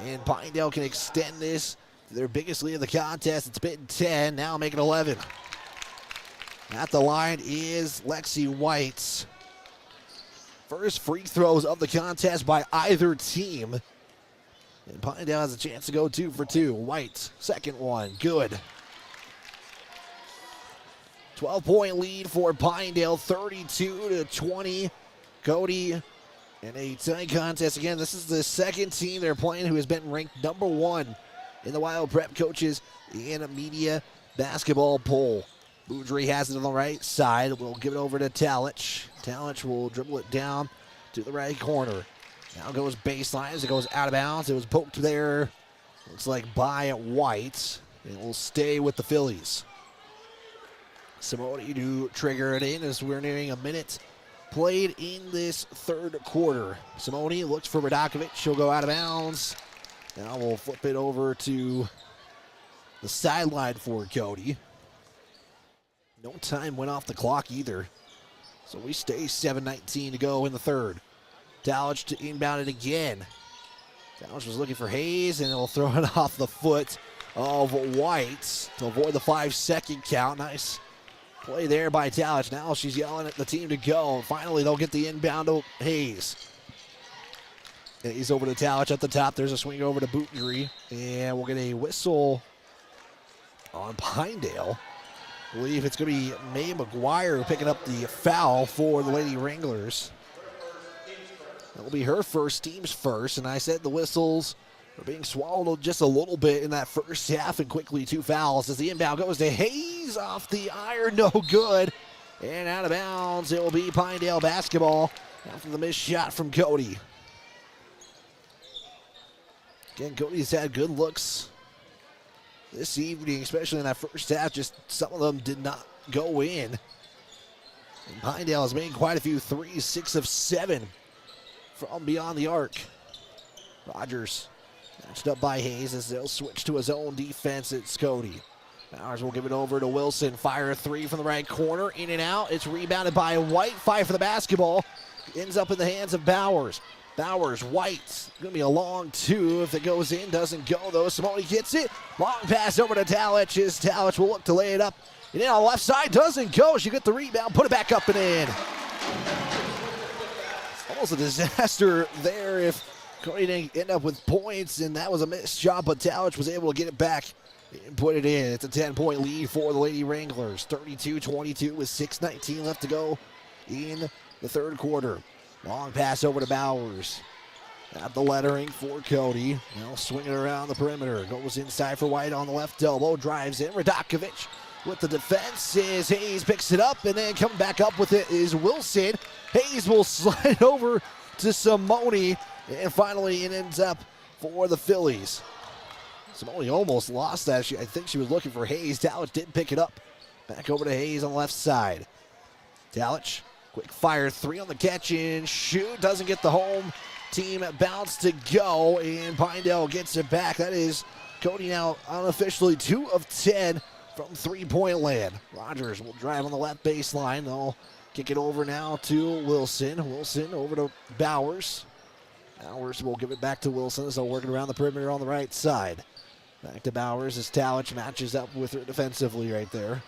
and Pinedale can extend this to their biggest lead of the contest. It's been 10, now make it 11. At the line is Lexi White. First free throws of the contest by either team. And Pinedale has a chance to go 2 for 2. White, second one, good. 12-point lead for Pinedale, 32-20. Cody in a tight contest. Again, this is the second team they're playing who has been ranked number 1 in the Wild Prep Coaches and Media Basketball poll. Boudry has it on the right side. We'll give it over to Talich. Talich will dribble it down to the right corner. Now goes baseline as it goes out of bounds. It was poked there, looks like by White. It will stay with the Phillies. Simone to trigger it in as we're nearing a minute played in this third quarter. Simone looks for Radakovich. She'll go out of bounds. Now we'll flip it over to the sideline for Cody. No time went off the clock either. So we stay 7:19 to go in the third. Talich to inbound it again. Talich was looking for Hayes, and it'll throw it off the foot of White to avoid the 5-second count. Nice play there by Talich. Now she's yelling at the team to go. Finally, they'll get the inbound to Hayes. And he's over to Talich at the top. There's a swing over to Boutry. And we'll get a whistle on Pinedale. I believe it's going to be Mae McGuire picking up the foul for the Lady Wranglers. That will be her first, team's first. And I said the whistles are being swallowed just a little bit in that first half, and quickly 2 fouls as the inbound goes to Hayes off the iron, no good. And out of bounds, it will be Pinedale basketball after the missed shot from Cody. Again, Cody's had good looks this evening, especially in that first half. Just some of them did not go in. And Pinedale has made quite a few threes, 6 of 7 from beyond the arc. Rogers matched up by Hayes as they'll switch to his own defense. It's Cody. Bowers will give it over to Wilson. Fire a 3 from the right corner. In and out. It's rebounded by White. Fight for the basketball. Ends up in the hands of Bowers. Bowers, White. Going to be a long 2 if it goes in. Doesn't go, though. Simone gets it. Long pass over to Talich. Talich will look to lay it up. And in on the left side. Doesn't go. She get the rebound. Put it back up and in. Almost a disaster there if Cody didn't end up with points, and that was a missed shot, but Talich was able to get it back and put it in. It's a 10-point lead for the Lady Wranglers. 32-22 with 6:19 left to go in the third quarter. Long pass over to Bowers. At the lettering for Cody. Now swinging around the perimeter. Goes inside for White on the left elbow. Drives in. Radakovic with the defense is Hayes picks it up, and then coming back up with it is Wilson. Hayes will slide over to Simone, and finally it ends up for the Phillies. Simone almost lost that. I think she was looking for Hayes. Talich did pick it up. Back over to Hayes on the left side. Talich, quick fire three on the catch and shoot. Doesn't get the home team bounce to go, and Pinedale gets it back. That is Cody now unofficially 2 of 10 from three-point land. Rogers will drive on the left baseline. They'll kick it over now to Wilson. Wilson over to Bowers. Bowers will give it back to Wilson, so working around the perimeter on the right side. Back to Bowers as Talich matches up with her defensively right there.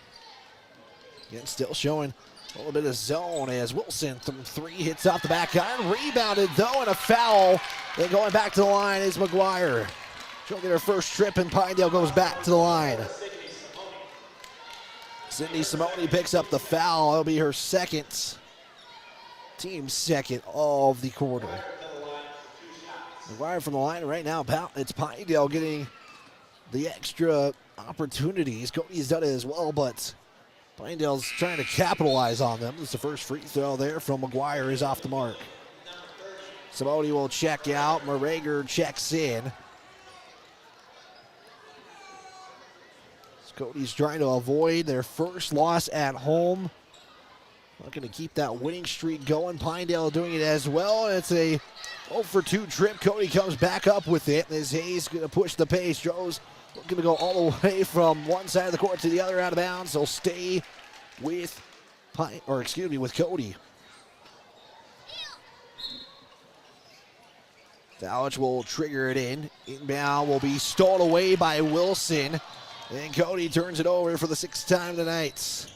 Again, still showing a little bit of zone as Wilson from 3 hits off the back iron. Rebounded though, and a foul. Then going back to the line is McGuire. She'll get her first trip, and Pinedale goes back to the line. Sydney Simone picks up the foul. It'll be her second, team second of the quarter. McGuire from the line right now. It's Pinedale getting the extra opportunities. Cody's done it as well, but Pinedale's trying to capitalize on them. This is the first free throw there from McGuire is off the mark. Simone will check out. Morager checks in. Cody's trying to avoid their first loss at home. Looking to keep that winning streak going. Pinedale doing it as well. And it's a 0 for 2 trip. Cody comes back up with it as Hayes going to push the pace. Joe's looking to go all the way from one side of the court to the other out of bounds. They'll stay with with Cody. Talich will trigger it in. Inbound will be stolen away by Wilson. And Cody turns it over for the 6th time tonight.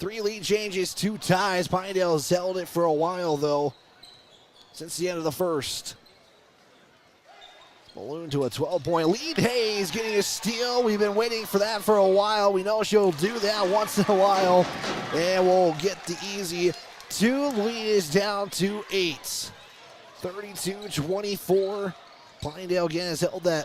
3 lead changes, 2 ties. Pinedale has held it for a while, though, since the end of the first. Balloon to a 12-point lead. Hayes getting a steal. We've been waiting for that for a while. We know she'll do that once in a while. And we'll get the easy 2. Lead is down to 8. 32-24. Pinedale again has held that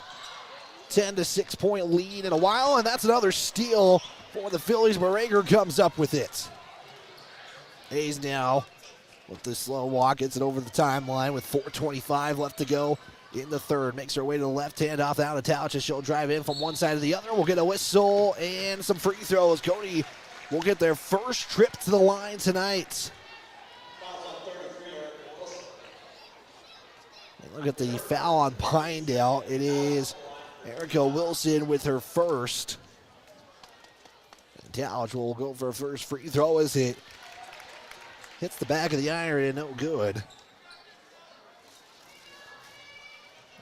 10 to 6 point lead in a while, and that's another steal for the Phillies. Morager comes up with it. Hayes now with the slow walk gets it over the timeline with 4:25 left to go in the third. Makes her way to the left hand off out of Talich as she'll drive in from one side to the other. We'll get a whistle and some free throws. Cody will get their first trip to the line tonight. And look at the foul on Pinedale. It is Erica Wilson with her first. Talich will go for a first free throw as it hits the back of the iron and no good.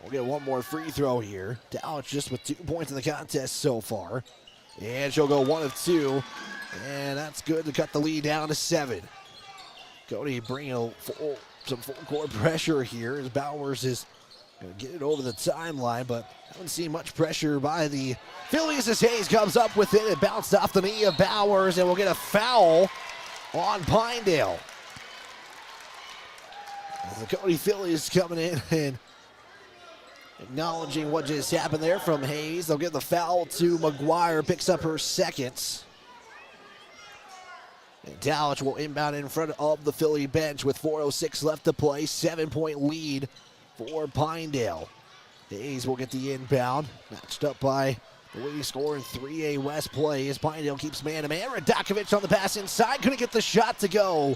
We'll get one more free throw here. Talich just with 2 points in the contest so far. And she'll go 1 of 2. And that's good to cut the lead down to 7. Cody bringing some full court pressure here as Bowers is going to get it over the timeline, but haven't seen much pressure by the Phillies as Hayes comes up with it. It bounced off the knee of Bowers, and we'll get a foul on Pinedale. As the Cody Phillies coming in and acknowledging what just happened there from Hayes. They'll give the foul to McGuire, picks up her second. And Talich will inbound in front of the Philly bench with 4:06 left to play. 7-point lead for Pinedale. Hayes will get the inbound. Matched up by the leading scorer in 3A West play as Pinedale keeps man-to-man. Radakovic on the pass inside. Couldn't get the shot to go.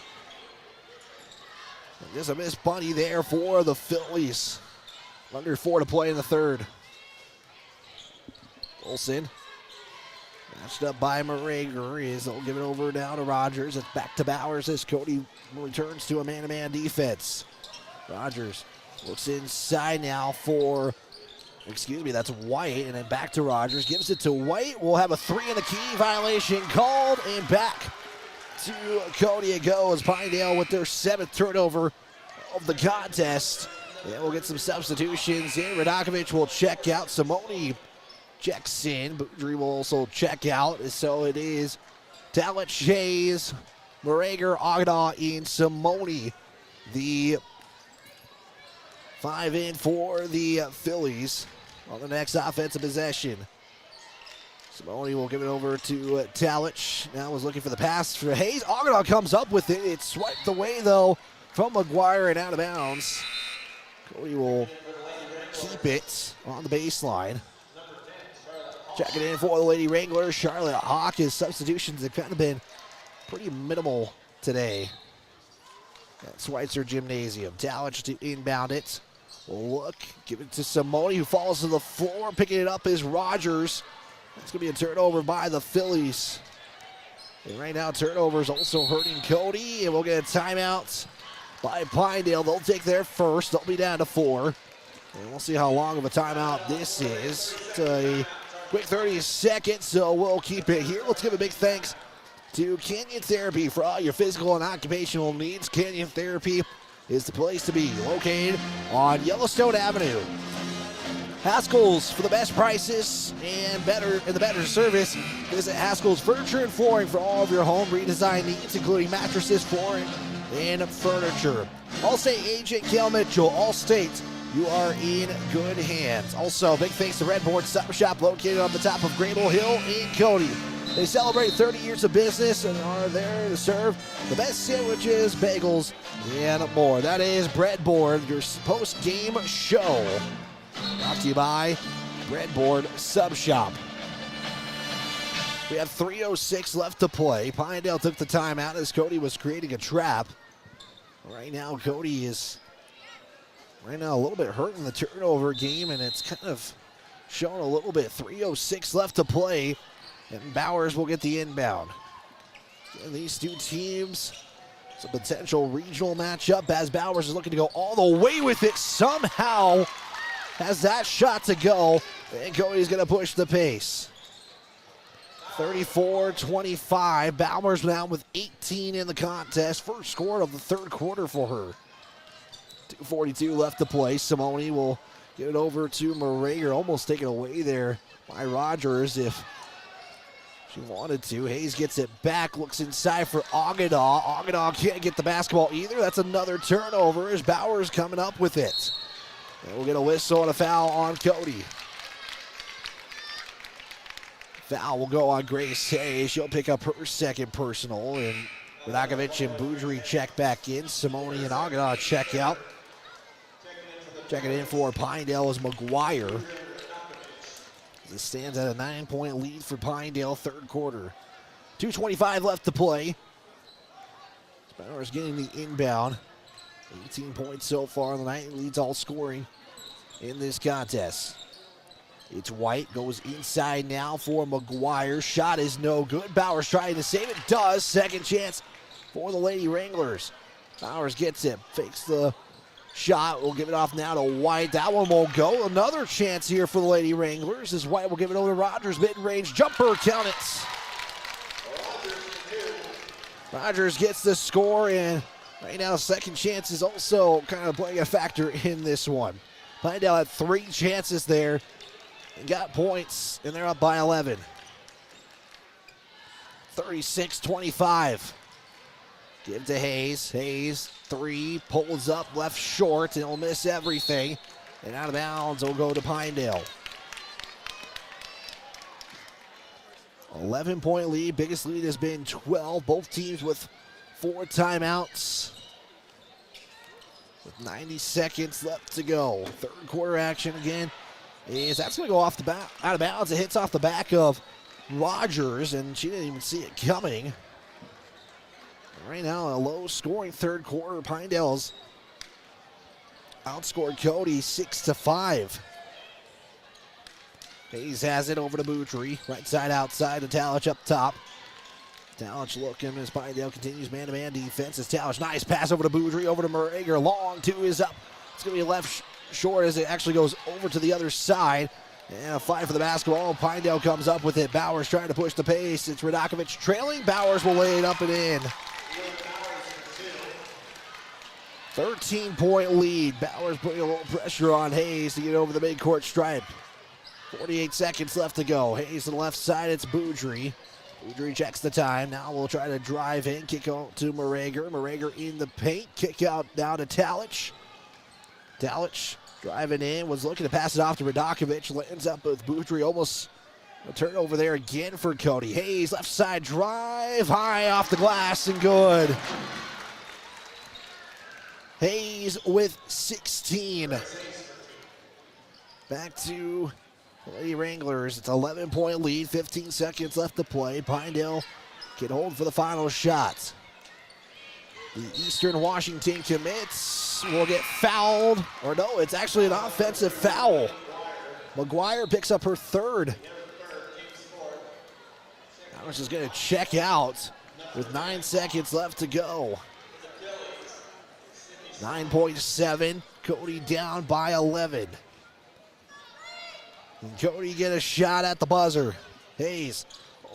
And there's a missed bunny there for the Phillies. Under 4 to play in the third. Wilson. Matched up by Morager as they'll give it over now to Rogers. It's back to Bowers as Cody returns to a man-to-man defense. Rogers looks inside now that's White, and then back to Rogers. Gives it to White. We'll have a 3 in the key violation called, and back to Cody it goes. Pinedale with their 7th turnover of the contest. And we'll get some substitutions in. Radakovic will check out. Simone checks in. Boudry will also check out. So it is Talich, Hayes, Morager, Agda, and Simone. The 5 in for the Phillies on the next offensive possession. Simone will give it over to Talich. Now was looking for the pass for Hayes. Ogdenau comes up with it. It's swiped away, though, from McGuire and out of bounds. Cody will keep it on the baseline. Checking in for the Lady Wranglers. Charlotte Hawk. His substitutions have kind of been pretty minimal today at Schweitzer Gymnasium. Talich to inbound it. Will look, give it to Simone, who falls to the floor. Picking it up is Rogers. That's going to be a turnover by the Phillies. And right now, turnovers also hurting Cody. And we'll get a timeout by Pinedale. They'll take their first. They'll be down to 4. And we'll see how long of a timeout this is. It's a quick 30 seconds, so we'll keep it here. Let's give a big thanks to Canyon Therapy for all your physical and occupational needs. Canyon Therapy is the place to be, located on Yellowstone Avenue. Haskell's for the best prices and the better service. Visit Haskell's Furniture and Flooring for all of your home redesign needs, including mattresses, flooring, and furniture. Allstate agent Cal Mitchell, Allstate, you are in good hands. Also, big thanks to Red Board Supper Shop, located on the top of Grable Hill in Cody. They celebrate 30 years of business and are there to serve the best sandwiches, bagels, and more. That is Breadboard, your post-game show. Brought to you by Breadboard Sub Shop. We have 3:06 left to play. Pinedale took the timeout as Cody was creating a trap. Right now, Cody is a little bit hurt in the turnover game, and it's kind of shown a little bit. 3:06 left to play. And Bowers will get the inbound. And these two teams, it's a potential regional matchup as Bowers is looking to go all the way with it. Somehow has that shot to go. And Cody's going to push the pace. 34-25. Bowers now with 18 in the contest. First score of the third quarter for her. 2:42 left to play. Simone will get it over to Morager. Almost taken away there by Rogers if she wanted to. Hayes gets it back, looks inside for Ogdenau. Ogdenau can't get the basketball either. That's another turnover as Bowers coming up with it. And we'll get a whistle and a foul on Cody. Foul will go on Grace Hayes. She'll pick up her second personal. And Radokovic and Boudry check back in. Simone and Ogdenau check out. Checking in for Pinedale is McGuire. This stands at a 9-point lead for Pinedale, third quarter. 2:25 left to play. Bowers getting the inbound. 18 points so far on the night. Leads all scoring in this contest. It's White, goes inside now for McGuire. Shot is no good. Bowers trying to save it. Does. Second chance for the Lady Wranglers. Bowers gets it. Fakes the shot. We'll give it off now to White. That one won't go. Another chance here for the Lady Wranglers as White will give it over to Rogers. Mid-range jumper. Count it. Rogers gets the score, and right now second chance is also kind of playing a factor in this one. Pinedale had 3 chances there and got points, and they're up by 11. 36-25. Give to Hayes. Hayes, 3, pulls up, left short, and he'll miss everything. And out of bounds, will go to Pinedale. 11-point lead. Biggest lead has been 12. Both teams with 4 timeouts. With 90 seconds left to go. Third quarter action again. That's going to go off the back, out of bounds. It hits off the back of Rogers, and she didn't even see it coming. Right now, a low-scoring third quarter. Pinedale's outscored Cody 6-5. Hayes has it over to Boudry. Right side outside to Talich up top. Talich looking as Pinedale continues man-to-man defense. As Talich, nice pass over to Boudry, over to Morager. Long 2 is up. It's going to be left short as it actually goes over to the other side. And a fight for the basketball. Pinedale comes up with it. Bowers trying to push the pace. It's Radokovic trailing. Bowers will lay it up and in. 13-point lead. Bowers putting a little pressure on Hayes to get over the midcourt stripe. 48 seconds left to go. Hayes to the left side. It's Boudry. Boudry checks the time. Now we'll try to drive in. Kick out to Morager. Morager in the paint. Kick out now to Talich. Talich driving in, was looking to pass it off to Radakovic, lands up with Boudry, almost a turnover there again for Cody. Hayes, left side drive, high off the glass and good. Hayes with 16. Back to Lady Wranglers. It's an 11-point lead, 15 seconds left to play. Pinedale can hold for the final shot. The Eastern Washington commits, will get fouled, or no, it's actually an offensive foul. McGuire picks up her third. Alice is going to check out with 9 seconds left to go. 9.7, Cody down by 11. And Cody get a shot at the buzzer. Hayes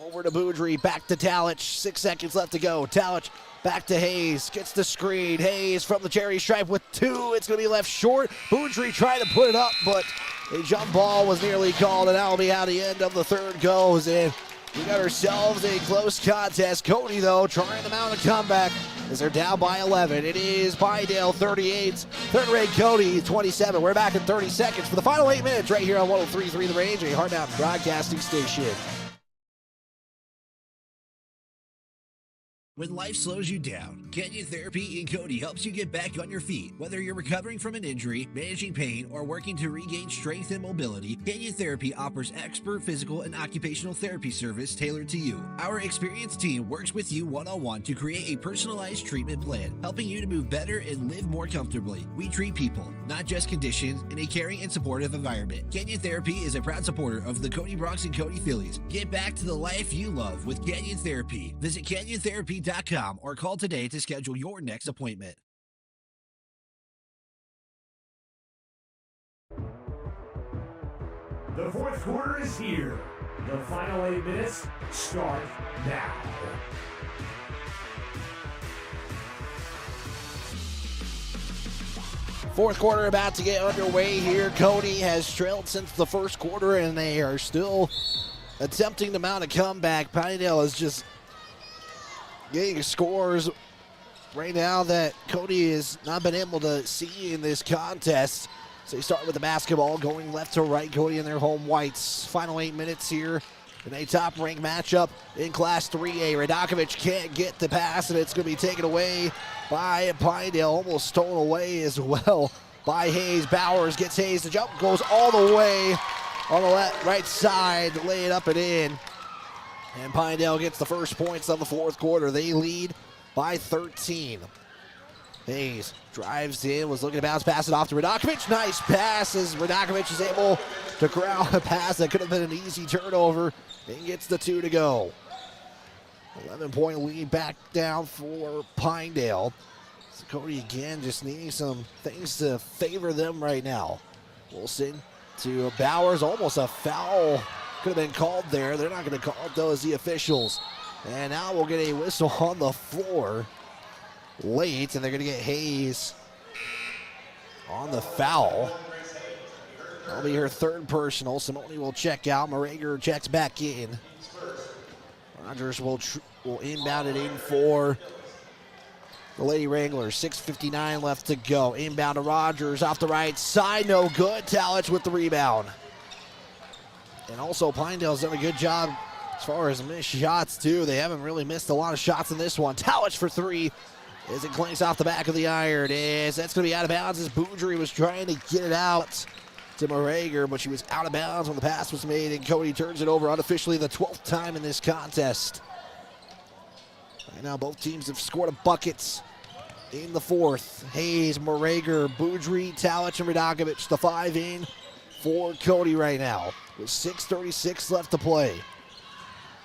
over to Boudry, back to Talich, 6 seconds left to go. Talich back to Hayes, gets the screen. Hayes from the cherry stripe with 2. It's going to be left short. Boudry trying to put it up, but a jump ball was nearly called, and that'll be how the end of the third goes. And we got ourselves a close contest. Cody, though, trying to mount a comeback as they're down by 11. It is Pinedale 38, third rate Cody 27. We're back in 30 seconds for the final 8 minutes right here on 103.3 The Range, a Hard Mountain Broadcasting Station. When life slows you down, Canyon Therapy in Cody helps you get back on your feet. Whether you're recovering from an injury, managing pain, or working to regain strength and mobility, Canyon Therapy offers expert physical and occupational therapy service tailored to you. Our experienced team works with you one-on-one to create a personalized treatment plan, helping you to move better and live more comfortably. We treat people, not just conditions, in a caring and supportive environment. Canyon Therapy is a proud supporter of the Cody Bronx and Cody Phillies. Get back to the life you love with Canyon Therapy. Visit CanyonTherapy.com or call today to schedule your next appointment. The fourth quarter is here. The final 8 minutes start now. Fourth quarter about to get underway here. Cody has trailed since the first quarter, and they are still attempting to mount a comeback. Pinedale is just getting scores right now that Cody has not been able to see in this contest. So they start with the basketball going left to right. Cody in their home whites. Final 8 minutes here in a top-ranked matchup in Class 3A. Radakovic can't get the pass, and it's going to be taken away by Pinedale. Almost stolen away as well by Hayes. Bowers gets Hayes. The jump goes all the way on the right side to lay it up and in. And Pinedale gets the first points of the fourth quarter. They lead by 13. Hayes drives in, was looking to bounce, pass it off to Radakovic. Nice pass as Radakovic is able to ground a pass that could have been an easy turnover and gets the 2 to go. 11-point lead back down for Pinedale. So Cody again just needing some things to favor them right now. Wilson to Bowers, almost a foul. Could have been called there. They're not going to call it, though, as the officials. And now we'll get a whistle on the floor late, and they're going to get Hayes on the foul. That'll be her third personal. Simone will check out. Morager checks back in. Rogers will inbound it in for the Lady Wranglers. 6:59 left to go. Inbound to Rogers off the right side. No good. Talich with the rebound. And also, Pinedale's done a good job as far as missed shots, too. They haven't really missed a lot of shots in this one. Talich for 3 as it clanks off the back of the iron. That's going to be out of bounds as Boudry was trying to get it out to Morager, but she was out of bounds when the pass was made, and Cody turns it over unofficially the 12th time in this contest. Right now, both teams have scored a bucket in the fourth. Hayes, Morager, Boudry, Talich, and Radakovic, the 5 in for Cody right now, with 6:36 left to play.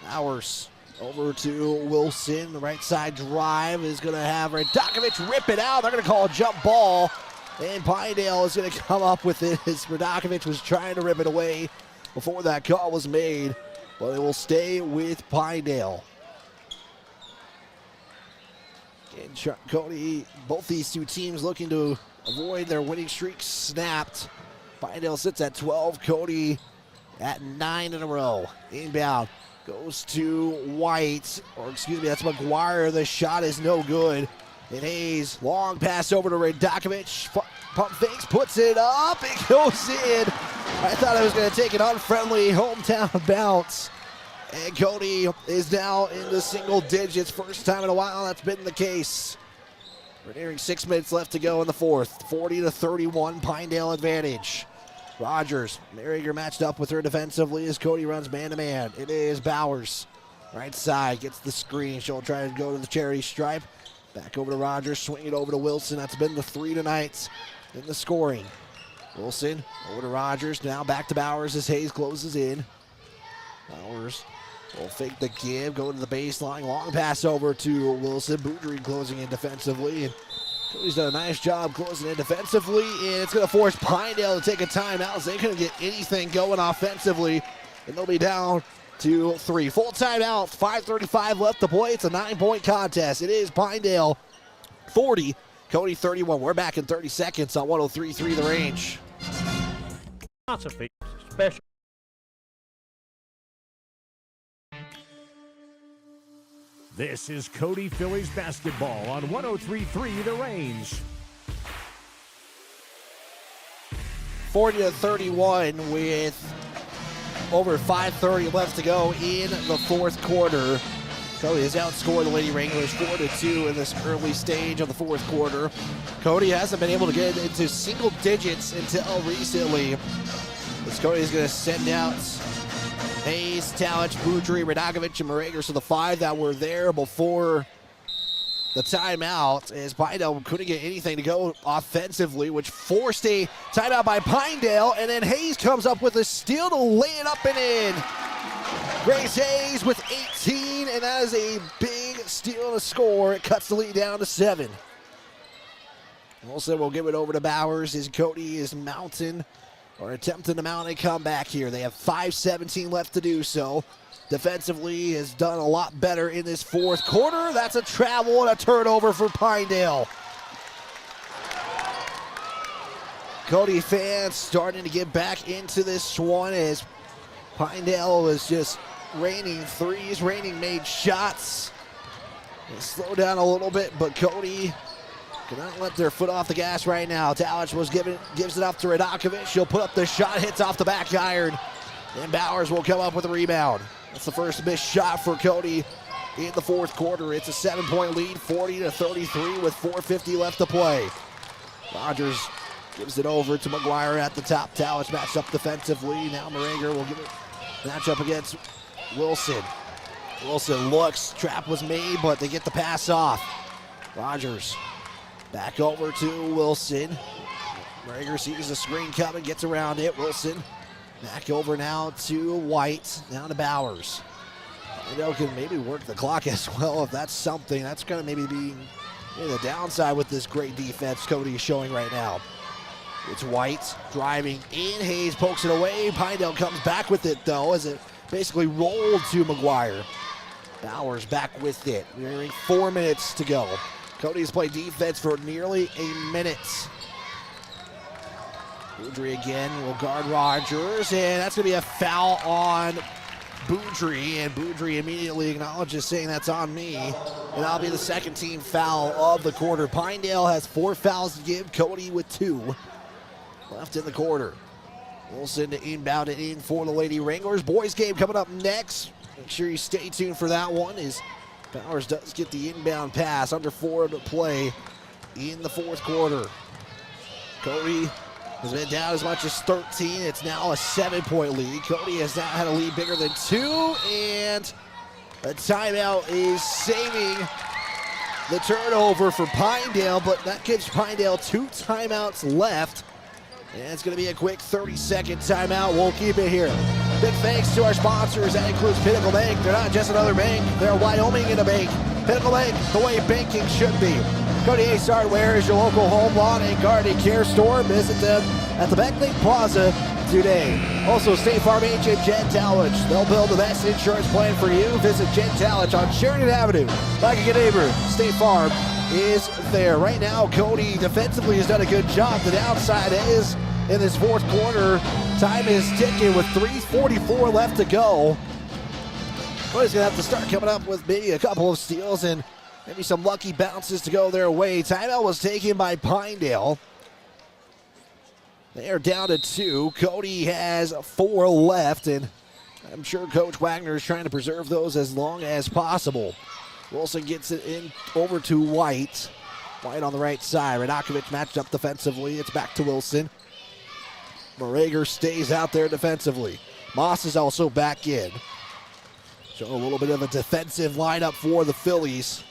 Bowers over to Wilson. The right side drive is going to have Radakovic rip it out. They're going to call a jump ball, and Pinedale is going to come up with it as Radakovic was trying to rip it away before that call was made, but it will stay with Pinedale. And Cody, both these two teams looking to avoid their winning streak snapped. Pinedale sits at 12, Cody at 9 in a row. Inbound goes to White, or excuse me, that's McGuire. The shot is no good. And Hayes, long pass over to Radakovic. pump fakes, puts it up, it goes in. I thought I was going to take an unfriendly hometown bounce. And Cody is now in the single digits. First time in a while that's been the case. We're nearing 6 minutes left to go in the fourth. 40-31, Pinedale advantage. Rogers, Merriger matched up with her defensively as Cody runs man-to-man. It is Bowers. Right side, gets the screen. She'll try to go to the charity stripe. Back over to Rogers, swing it over to Wilson. That's been the 3 tonight in the scoring. Wilson over to Rogers. Now back to Bowers as Hayes closes in. Bowers will fake the give, go to the baseline. Long pass over to Wilson. Boudry closing in defensively. And Cody's done a nice job closing in defensively. And it's going to force Pinedale to take a timeout as they couldn't get anything going offensively. And they'll be down to 3. Full timeout, 5:35 left to play. It's a 9-point contest. It is Pinedale 40, Cody 31. We're back in 30 seconds on 103.3 The Range. Philosophy, special. This is Cody Phillies basketball on 103.3 The Range. 40-31 with over 5:30 left to go in the fourth quarter. Cody has outscored the Lady Wranglers 4-2 in this early stage of the fourth quarter. Cody hasn't been able to get into single digits until recently. As Cody is going to send out Hayes, Talich, Boudry, Radakovich, and Merriger. So the 5 that were there before the timeout, as Pinedale couldn't get anything to go offensively, which forced a timeout by Pinedale, and then Hayes comes up with a steal to lay it up and in. Grace Hayes with 18, and that is a big steal to score. It cuts the lead down to 7. Also, we'll give it over to Bowers as Cody is mounting or attempting to mount a comeback here. They have 5:17 left to do so. Defensively has done a lot better in this fourth quarter. That's a travel and a turnover for Pinedale. Cody fans starting to get back into this one as Pinedale was just raining threes, raining made shots. They slow down a little bit, but Cody cannot let their foot off the gas right now. Talich gives it up to Radakovich. She'll put up the shot, hits off the back iron, and Bowers will come up with a rebound. That's the first missed shot for Cody in the fourth quarter. It's a 7-point lead, 40-33 with 4:50 left to play. Rogers gives it over to McGuire at the top. Talich matched up defensively. Now Merriger will give it match up against Wilson. Wilson looks, trap was made, but they get the pass off. Rogers back over to Wilson. Merriger sees the screen coming, gets around it. Wilson back over now to White, now to Bowers. Pinedale can maybe work the clock as well if that's something. That's going to maybe be the downside with this great defense Cody is showing right now. It's White driving in. Hayes pokes it away. Pinedale comes back with it, though, as it basically rolled to McGuire. Bowers back with it. We're nearing 4 minutes to go. Cody has played defense for nearly a minute. Boudry again will guard Rogers, and that's going to be a foul on Boudry, and Boudry immediately acknowledges, saying that's on me, and that'll be the second team foul of the quarter. Pinedale has 4 fouls to give, Cody with 2 left in the quarter. Wilson to inbound it in for the Lady Wranglers. Boys game coming up next. Make sure you stay tuned for that one, as Bowers does get the inbound pass. Under 4 to play in the fourth quarter. Cody has been down as much as 13. It's now a 7-point lead. Cody has now had a lead bigger than 2, and a timeout is saving the turnover for Pinedale, but that gives Pinedale 2 timeouts left. And it's going to be a quick 30-second timeout. We'll keep it here. Big thanks to our sponsors. That includes Pinnacle Bank. They're not just another bank. They're Wyoming in a bank. Pinnacle Bank, the way banking should be. Cody Ace Hardware is your local home, lawn, and garden care store. Visit them at the Beckley Plaza today. Also, State Farm agent Jen Talich. They'll build the best insurance plan for you. Visit Jen Talich on Sheridan Avenue. Like a good neighbor, State Farm is there. Right now, Cody defensively has done a good job. The downside is in this fourth quarter, time is ticking with 3:44 left to go. Cody's going to have to start coming up with maybe a couple of steals and maybe some lucky bounces to go their way. Timeout was taken by Pinedale. They are down to 2. Cody has 4 left, and I'm sure Coach Wagner is trying to preserve those as long as possible. Wilson gets it in over to White. White on the right side. Radakovic matched up defensively. It's back to Wilson. Morager stays out there defensively. Moss is also back in. Showing a little bit of a defensive lineup for the Phillies.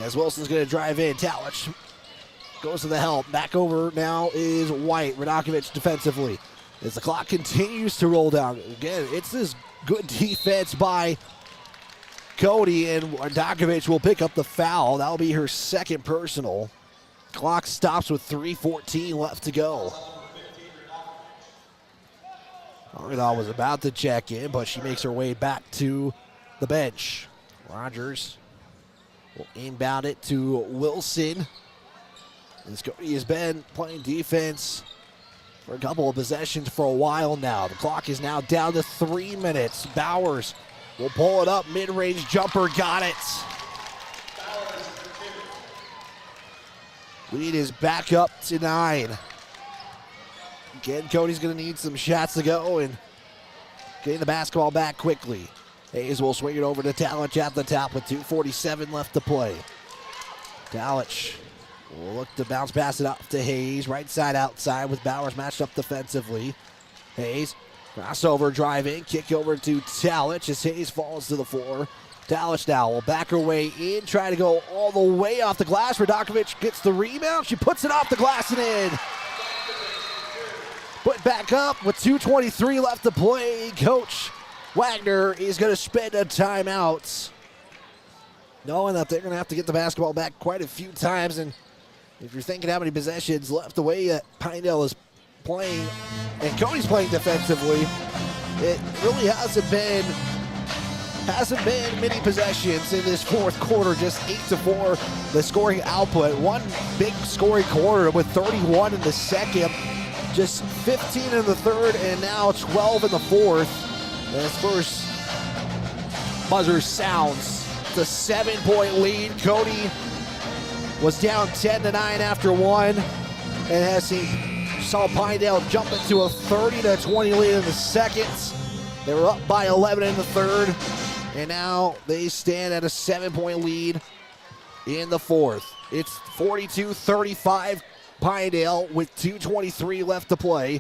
As Wilson's going to drive in. Talich goes to the help. Back over now is White. Radakovic defensively. As the clock continues to roll down. Again, it's this good defense by Cody, and Radakovic will pick up the foul. That'll be her second personal. Clock stops with 3:14 left to go. Arnall was about to check in, but she makes her way back to the bench. Rogers will inbound it to Wilson. As Cody has been playing defense for a couple of possessions for a while now. The clock is now down to 3 minutes. Bowers will pull it up. Mid-range jumper, got it. Lead is back up to 9. Again, Cody's going to need some shots to go and getting the basketball back quickly. Hayes will swing it over to Talich at the top with 2:47 left to play. Talich will look to bounce pass it up to Hayes. Right side outside with Bowers matched up defensively. Hayes, crossover drive in, kick over to Talich as Hayes falls to the floor. Talich now will back her way in, try to go all the way off the glass. Radakovic gets the rebound. She puts it off the glass and in. Put back up with 2:23 left to play. Coach Wagner is going to spend a timeout, knowing that they're going to have to get the basketball back quite a few times. And if you're thinking how many possessions left, the way that Pinedale is playing and Cody's playing defensively, it really hasn't been many possessions in this fourth quarter. Just 8-4 the scoring output. One big scoring quarter with 31 in the second. Just 15 in the third, and now 12 in the fourth. As first buzzer sounds, it's a 7-point lead. Cody was down 10-9 after 1, and saw Pinedale jump into a 30-20 lead in the second. They were up by 11 in the third, and now they stand at a 7-point lead in the fourth. It's 42-35. Pinedale with 2:23 left to play.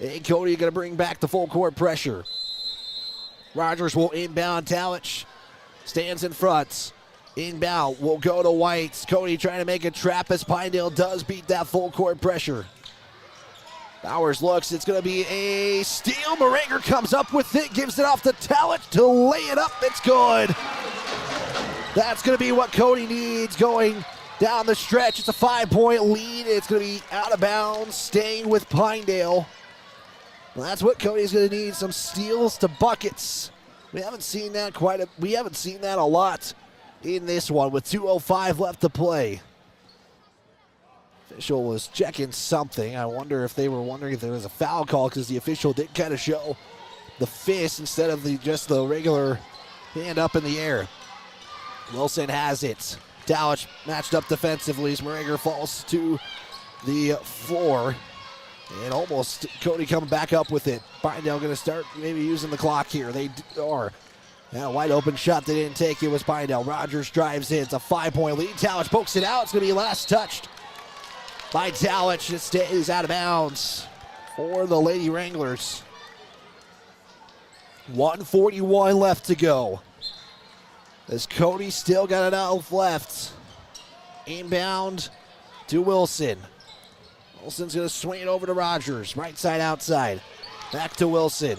And Cody going to bring back the full court pressure. Rogers will inbound. Talich stands in front. Inbound will go to White. Cody trying to make a trap as Pinedale does beat that full court pressure. Bowers looks. It's going to be a steal. Morager comes up with it. Gives it off to Talich to lay it up. It's good. That's going to be what Cody needs going down the stretch. It's a 5-point lead. It's going to be out of bounds, staying with Pinedale. Well, that's what Cody's going to need, some steals to buckets. We haven't seen that a lot in this one with 2:05 left to play. Official was checking something. I wonder if they were wondering if there was a foul call, because the official did kind of show the fist instead of just the regular hand up in the air. Wilson has it. Talich matched up defensively as Morager falls to the floor. And almost Cody coming back up with it. Pinedale going to start maybe using the clock here. They are. Now, wide open shot they didn't take. It was Pinedale. Rogers drives in. It's a 5-point lead. Talich pokes it out. It's going to be last touched by Talich. It stays out of bounds for the Lady Wranglers. 1:41 left to go. As Cody still got it out left. Inbound to Wilson. Wilson's going to swing it over to Rogers. Right side outside. Back to Wilson.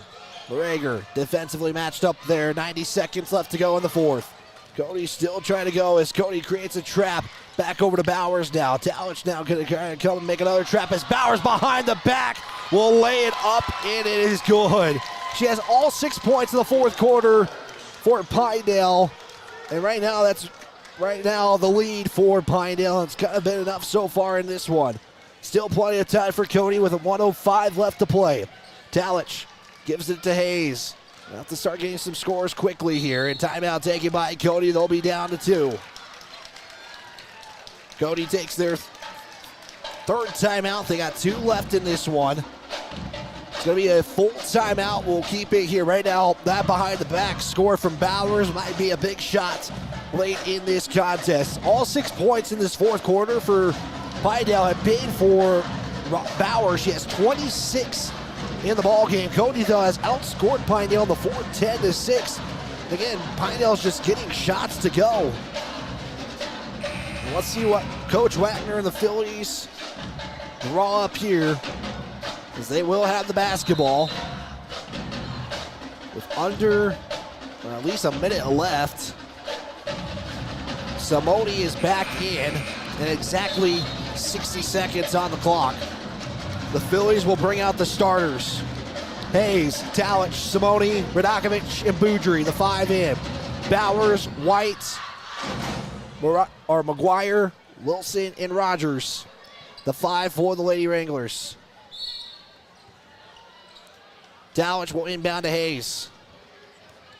Morager defensively matched up there. 90 seconds left to go in the fourth. Cody still trying to go as Cody creates a trap. Back over to Bowers now. Talich now going to come and make another trap as Bowers behind the back will lay it up, and it is good. She has all 6 points in the fourth quarter for Pinedale. And right now, that's the lead for Pinedale. It's kind of been enough so far in this one. Still plenty of time for Cody with a 1:05 left to play. Talich gives it to Hayes. We'll have to start getting some scores quickly here. And timeout taken by Cody. They'll be down to 2. Cody takes their third timeout. They got 2 left in this one. It's going to be a full timeout. We'll keep it here. Right now, that behind the back score from Bowers might be a big shot late in this contest. All 6 points in this fourth quarter for Pinedale have been for Bowers. She has 26 in the ball game. Cody, though, has outscored Pinedale in the fourth, 10-6. Again, Pinedale's just getting shots to go. And let's see what Coach Wagner and the Phillies draw up here, as they will have the basketball with under at least a minute left. Simone is back in, and exactly 60 seconds on the clock. The Phillies will bring out the starters. Hayes, Talich, Simone, Radakovic, and Boudry, the 5 in. Bowers, White, McGuire, Wilson, and Rogers, the 5 for the Lady Wranglers. Talich will inbound to Hayes.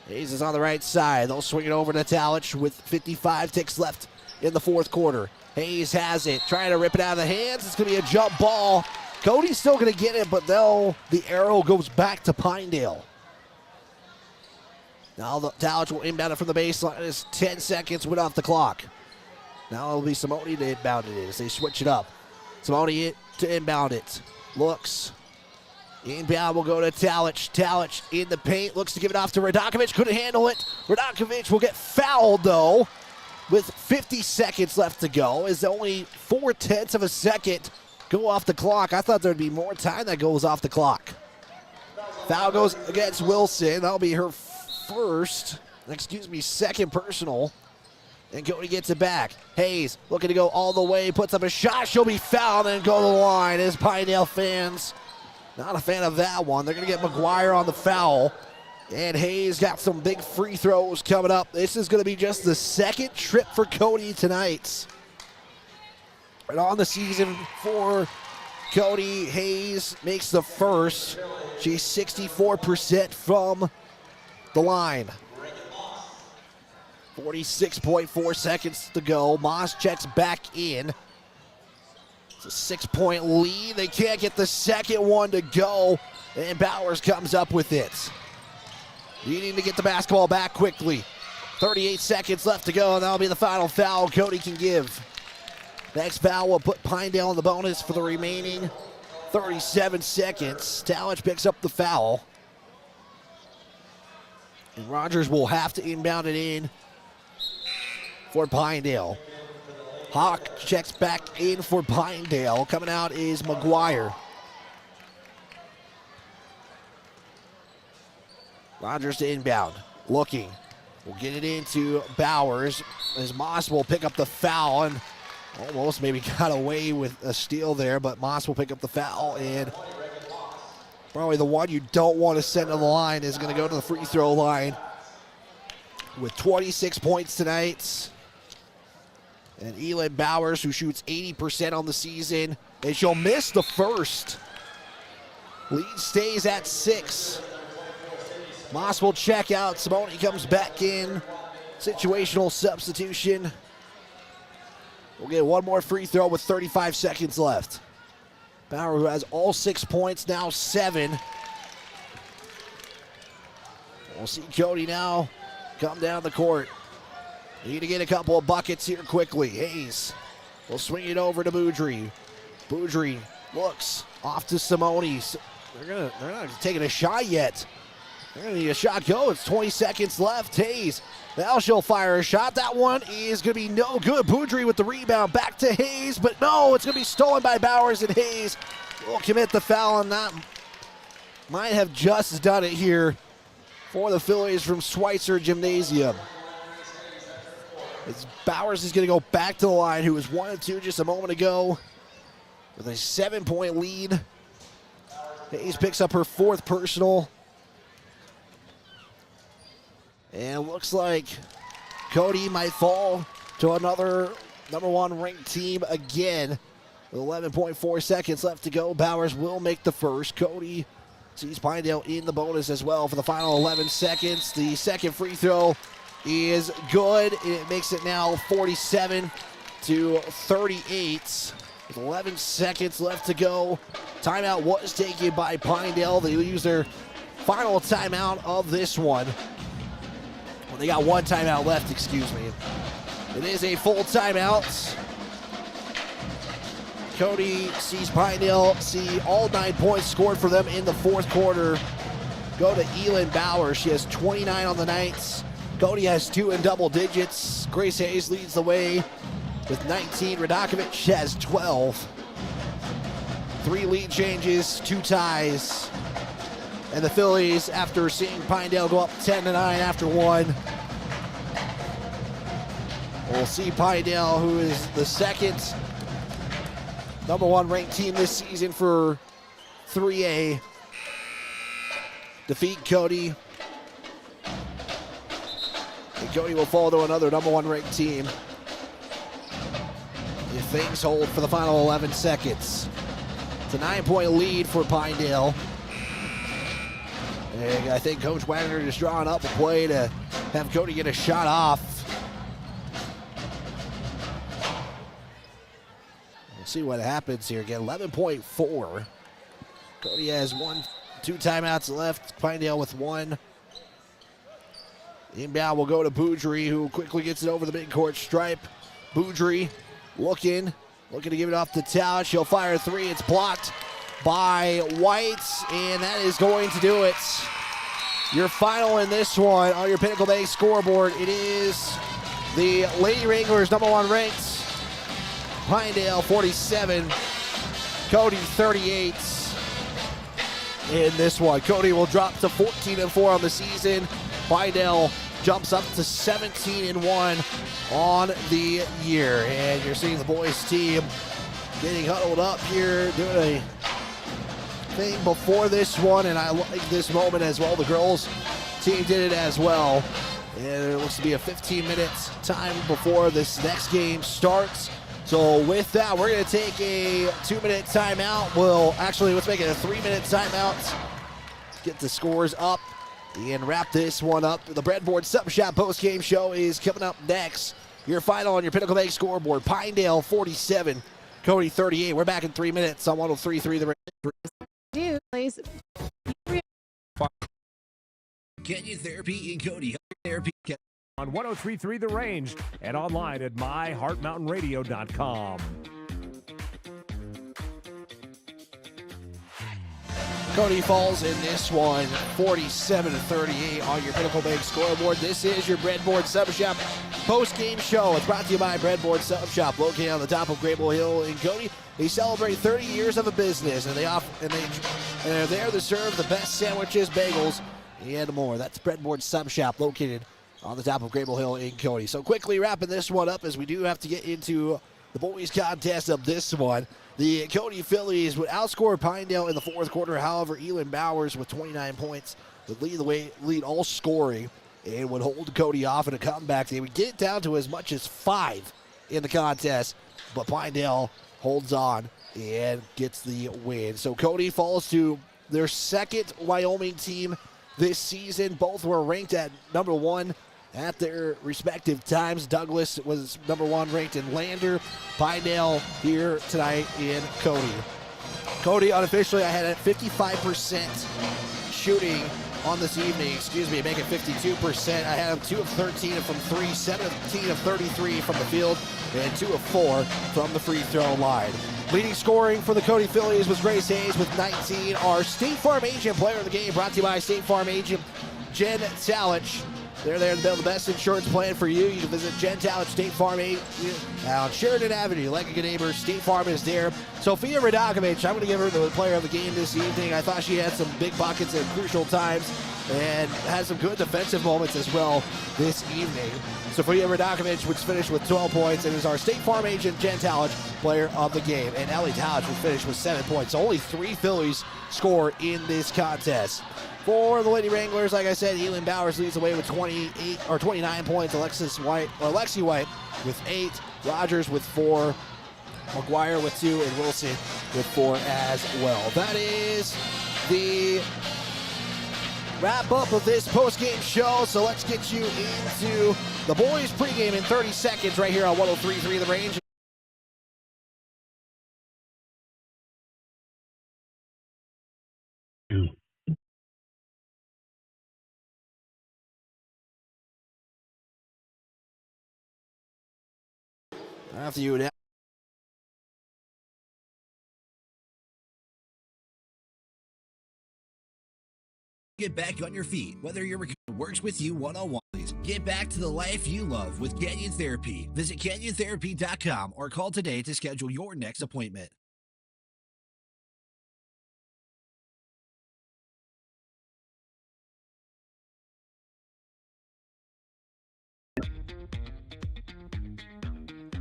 Hayes is on the right side. They'll swing it over to Talich with 55 ticks left in the fourth quarter. Hayes has it, trying to rip it out of the hands. It's going to be a jump ball. Cody's still going to get it, but the arrow goes back to Pinedale. Now the Talich will inbound it from the baseline. It's 10 seconds went off the clock. Now it'll be Simone to inbound it as they switch it up. Simone to inbound it. Looks. Inbound will go to Talich. Talich in the paint. Looks to give it off to Radakovic. Couldn't handle it. Radakovic will get fouled, though, with 50 seconds left to go. Is only 0.4 of a second go off the clock. I thought there'd be more time that goes off the clock. Foul goes against Wilson. That'll be her second personal. And Cody gets it back. Hayes looking to go all the way, puts up a shot. She'll be fouled and go to the line. As Pinedale fans, not a fan of that one. They're going to get McGuire on the foul. And Hayes got some big free throws coming up. This is going to be just the second trip for Cody tonight. And on the season for Cody, Hayes makes the first. She's 64% from the line. 46.4 seconds to go. Moss checks back in. It's a 6-point lead. They can't get the second one to go. And Bowers comes up with it. Needing to get the basketball back quickly. 38 seconds left to go, and that'll be the final foul Cody can give. Next foul will put Pinedale in the bonus for the remaining 37 seconds. Talich picks up the foul. And Rogers will have to inbound it in for Pinedale. Hawk checks back in for Pinedale. Coming out is McGuire. Rogers to inbound. Looking. We'll get it into Bowers as Moss will pick up the foul and almost maybe got away with a steal there, but Moss will pick up the foul, and probably the one you don't want to send to the line is going to go to the free throw line with 26 points tonight. And Elin Bowers, who shoots 80% on the season, and she'll miss the first. Lead stays at 6. Moss will check out. Simone comes back in. Situational substitution. We'll get one more free throw with 35 seconds left. Bauer, who has all 6 points, now 7. We'll see Cody now come down the court. Need to get a couple of buckets here quickly. Hayes will swing it over to Boudry. Boudry looks off to Simone. They're not taking a shot yet. They're going to need a shot go. It's 20 seconds left. Hayes, now she'll fire a shot. That one is going to be no good. Boudry with the rebound. Back to Hayes, but no, it's going to be stolen by Bowers, and Hayes will commit the foul, and that might have just done it here for the Phillies from Schweitzer Gymnasium. As Bowers is going to go back to the line, who was 1-2 just a moment ago with a 7-point lead. Hayes picks up her 4th personal. And looks like Cody might fall to another #1 ranked team again. With 11.4 seconds left to go, Bowers will make the first. Cody sees Pinedale in the bonus as well for the final 11 seconds. The second free throw is good. It makes it now 47-38. with 11 seconds left to go. Timeout was taken by Pinedale. They use their final timeout of this one. Well, they got one timeout left, excuse me. It is a full timeout. Cody sees Pinedale see all 9 points scored for them in the fourth quarter go to Elin Bauer. She has 29 on the night. Cody has 2 in double digits. Grace Hayes leads the way with 19. Radakovic has 12. 3 lead changes, 2 ties. And the Phillies, after seeing Pinedale go up 10-9 after 1, we'll see Pinedale, who is the second #1 ranked team this season for 3A, defeat Cody. And Cody will fall to another #1 ranked team if things hold for the final 11 seconds. It's a 9-point lead for Pinedale. And I think Coach Wagner is drawing up a play to have Cody get a shot off. We'll see what happens here again. 11.4. Cody has 2 timeouts left. Pinedale with 1. Inbound will go to Boudry, who quickly gets it over the midcourt stripe. Boudry looking to give it off to Talent. She'll fire a 3. It's blocked by White, and that is going to do it. Your final in this one on your Pinnacle Bank scoreboard, it is the Lady Wranglers #1 ranked Pinedale 47, Cody 38 in this one. Cody will drop to 14-4 on the season. Pinedale jumps up to 17-1 on the year. And you're seeing the boys team getting huddled up here, doing a thing before this one, and I like this moment as well. The girls team did it as well. And it looks to be a 15-minute time before this next game starts. So with that, we're going to take a 2-minute timeout. Let's make it a 3-minute timeout. Get the scores up and wrap this one up. The Breadboard Sub Shop post-game show is coming up next. Your final on your Pinnacle Bank scoreboard, Pinedale 47, Cody 38. We're back in 3 minutes on 103.3 The Range. Please. Canyon Therapy in Cody. Therapy. On 103.3 The Range and online at myheartmountainradio.com. Cody falls in this one, 47-38 on your Pinnacle Bank scoreboard. This is your Breadboard Sub Shop post-game show. It's brought to you by Breadboard Sub Shop, located on the top of Grable Hill in Cody. They celebrate 30 years of a business, and they're there to serve the best sandwiches, bagels, and more. That's Breadboard Sub Shop, located on the top of Grable Hill in Cody. So quickly wrapping this one up, as we do have to get into the boys contest of this one. The Cody Phillies would outscore Pinedale in the fourth quarter. However, Elin Bowers with 29 points would lead all scoring and would hold Cody off in a comeback. They would get it down to as much as 5 in the contest, but Pinedale holds on and gets the win. So Cody falls to their second Wyoming team this season. Both were ranked at #1 at their respective times. Douglas was #1 ranked in Lander. Pinedale here tonight in Cody. Cody, unofficially, I had a 55% shooting on this evening, making 52%. I had him 2 of 13 from 3, 17 of 33 from the field, and 2 of 4 from the free throw line. Leading scoring for the Cody Phillies was Grace Hayes with 19. Our State Farm Agent player of the game, brought to you by State Farm Agent Jen Talich. They're there to build the best insurance plan for you. You can visit Jen Talich State Farm Agent on Sheridan Avenue. Like a good neighbor, State Farm is there. Sophia Radakovic, I'm going to give her the player of the game this evening. I thought she had some big buckets at crucial times and had some good defensive moments as well this evening. Sophia Radakovic would finish with 12 points and is our State Farm Agent Jen Talich player of the game. And Ellie Talich would finish with 7 points. So only 3 Phillies score in this contest. For the Lady Wranglers, like I said, Elin Bowers leads the way with 29 points. Lexi White with 8, Rogers with 4, McGuire with 2, and Wilson with 4 as well. That is the wrap up of this post-game show. So let's get you into the boys pregame in 30 seconds right here on 103.3 The Range. Matthew now. Get back on your feet, whether your recovery works with you one-on-one. Get back to the life you love with Canyon Therapy. Visit CanyonTherapy.com or call today to schedule your next appointment.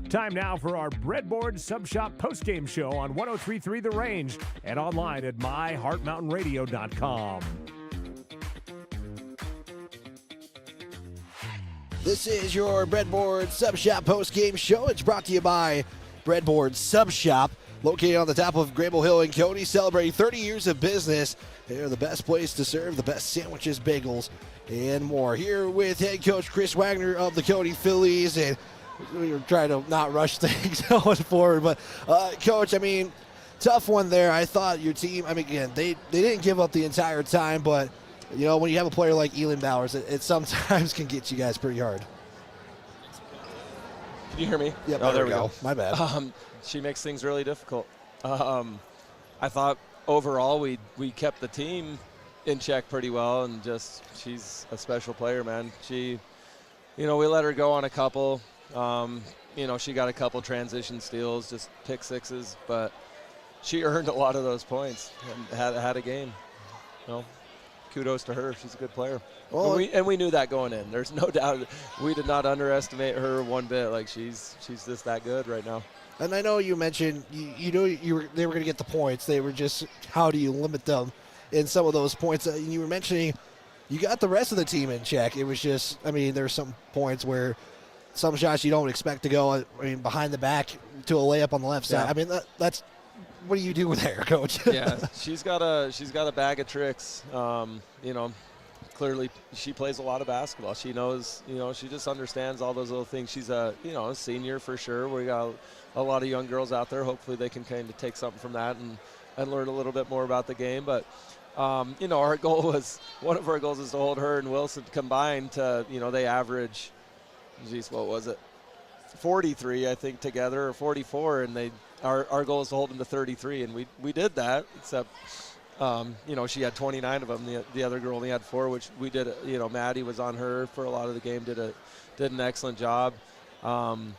Time now for our Breadboard Sub Shop postgame show on 103.3 The Range and online at myheartmountainradio.com. This is your Breadboard Sub Shop post-game show. It's brought to you by Breadboard Sub Shop, located on the top of Grable Hill in Cody, celebrating 30 years of business. They're the best place to serve the best sandwiches, bagels, and more. Here with head coach Chris Wagner of the Cody Phillies, and we were trying to not rush things going forward. But, Coach, I mean, tough one there. I thought your team, I mean, again, they didn't give up the entire time, but you know, when you have a player like Elin Bowers, it sometimes can get you guys pretty hard. Can you hear me? Yep, oh, there we go. My bad. She makes things really difficult. I thought overall we kept the team in check pretty well, and just she's a special player, man. She, you know, we let her go on a couple. You know, she got a couple transition steals, just pick sixes, but she earned a lot of those points and had a game. You know, kudos to her. She's a good player. Well, we knew that going in. There's no doubt. We did not underestimate her one bit. Like she's just that good right now. And I know you mentioned you knew they were going to get the points. They were just, how do you limit them in some of those points? You were mentioning you got the rest of the team in check. It was just, I mean, there's some points where some shots you don't expect to go, I mean, behind the back to a layup on the left side. I mean, that's what do you do there, Coach? Yeah, she's got a bag of tricks. You know, clearly she plays a lot of basketball. She knows, you know, she just understands all those little things. She's a senior for sure. We got a lot of young girls out there. Hopefully they can kind of take something from that and learn a little bit more about the game. But you know, one of our goals is to hold her and Wilson combined to, you know, they average, geez, what was it, 43 I think together, or 44, and our goal is to hold them to 33, and we did that, except you know, she had 29 of them. The other girl only had 4, which we did. You know, Maddie was on her for a lot of the game, did an excellent job. You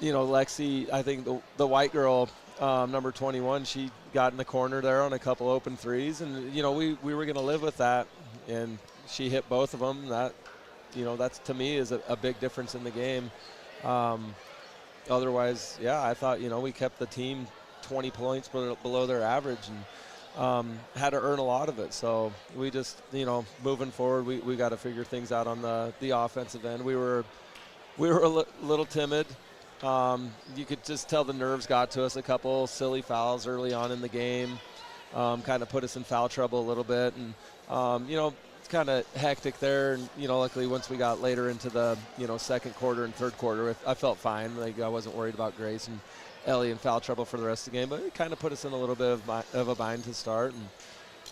know, Lexi, I think the white girl, number 21, she got in the corner there on a couple open threes, and you know, we were going to live with that, and she hit both of them. That, you know, that's to me is a big difference in the game. Otherwise, yeah, I thought, you know, we kept the team 20 points below their average, and had to earn a lot of it. So we just, you know, moving forward, we got to figure things out on the offensive end. We were a little timid. You could just tell the nerves got to us. A couple silly fouls early on in the game kind of put us in foul trouble a little bit, and you know, it's kind of hectic there. And you know, luckily once we got later into the, you know, second quarter and third quarter, I felt fine. Like I wasn't worried about Grace and Ellie in foul trouble for the rest of the game, but it kind of put us in a little bit of a bind to start.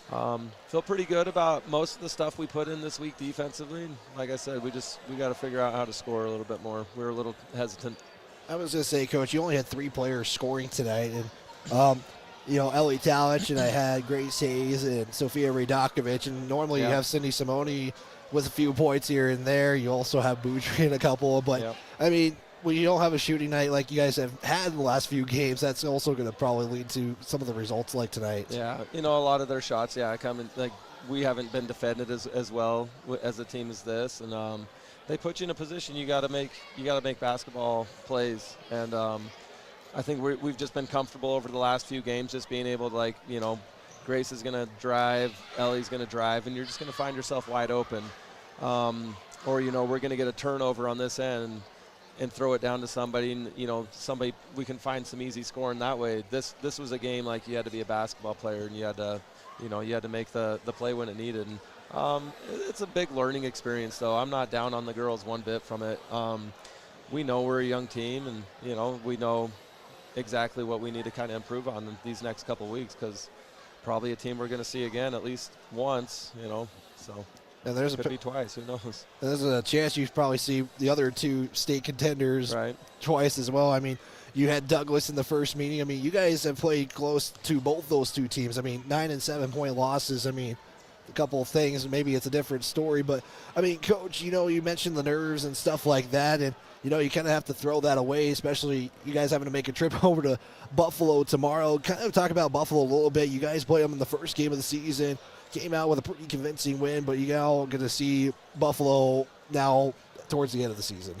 And feel pretty good about most of the stuff we put in this week defensively. And like I said, we got to figure out how to score a little bit more. We were a little hesitant. I was going to say, Coach, you only had 3 players scoring tonight, and you know, Ellie Talich, and I had Grace Hayes and Sophia Radakovic, and normally you have Cindy Simone with a few points here and there. You also have Boudry in a couple, but I mean, when you don't have a shooting night like you guys have had in the last few games, that's also going to probably lead to some of the results like tonight. Yeah, you know, a lot of their shots, come in, like we haven't been defended as well as a team as this, and they put you in a position you got to make basketball plays, and I think we've just been comfortable over the last few games, just being able to, like, you know, Grace is going to drive, Ellie's going to drive, and you're just going to find yourself wide open, or you know, we're going to get a turnover on this end and throw it down to somebody, and you know, we can find some easy scoring that way. This was a game like you had to be a basketball player, and you had to make the play when it needed. And it's a big learning experience, though. I'm not down on the girls one bit from it. We know we're a young team, and you know, we know exactly what we need to kind of improve on in these next couple of weeks, because probably a team we're going to see again at least once, you know. So And there's Could be twice. Who knows? there's a chance you probably see the other two state contenders Right. twice as well. I mean, you had Douglas in the first meeting. I mean, you guys have played close to both those two teams. I mean, 9 and 7 point losses. I mean, a couple of things. Maybe it's a different story, but I mean, Coach, you know, you mentioned the nerves and stuff like that, and you know, you kind of have to throw that away, especially you guys having to make a trip over to Buffalo tomorrow. Kind of talk about Buffalo a little bit. You guys play them in the first game of the season. Came out with a pretty convincing win, but you all get to see Buffalo now towards the end of the season.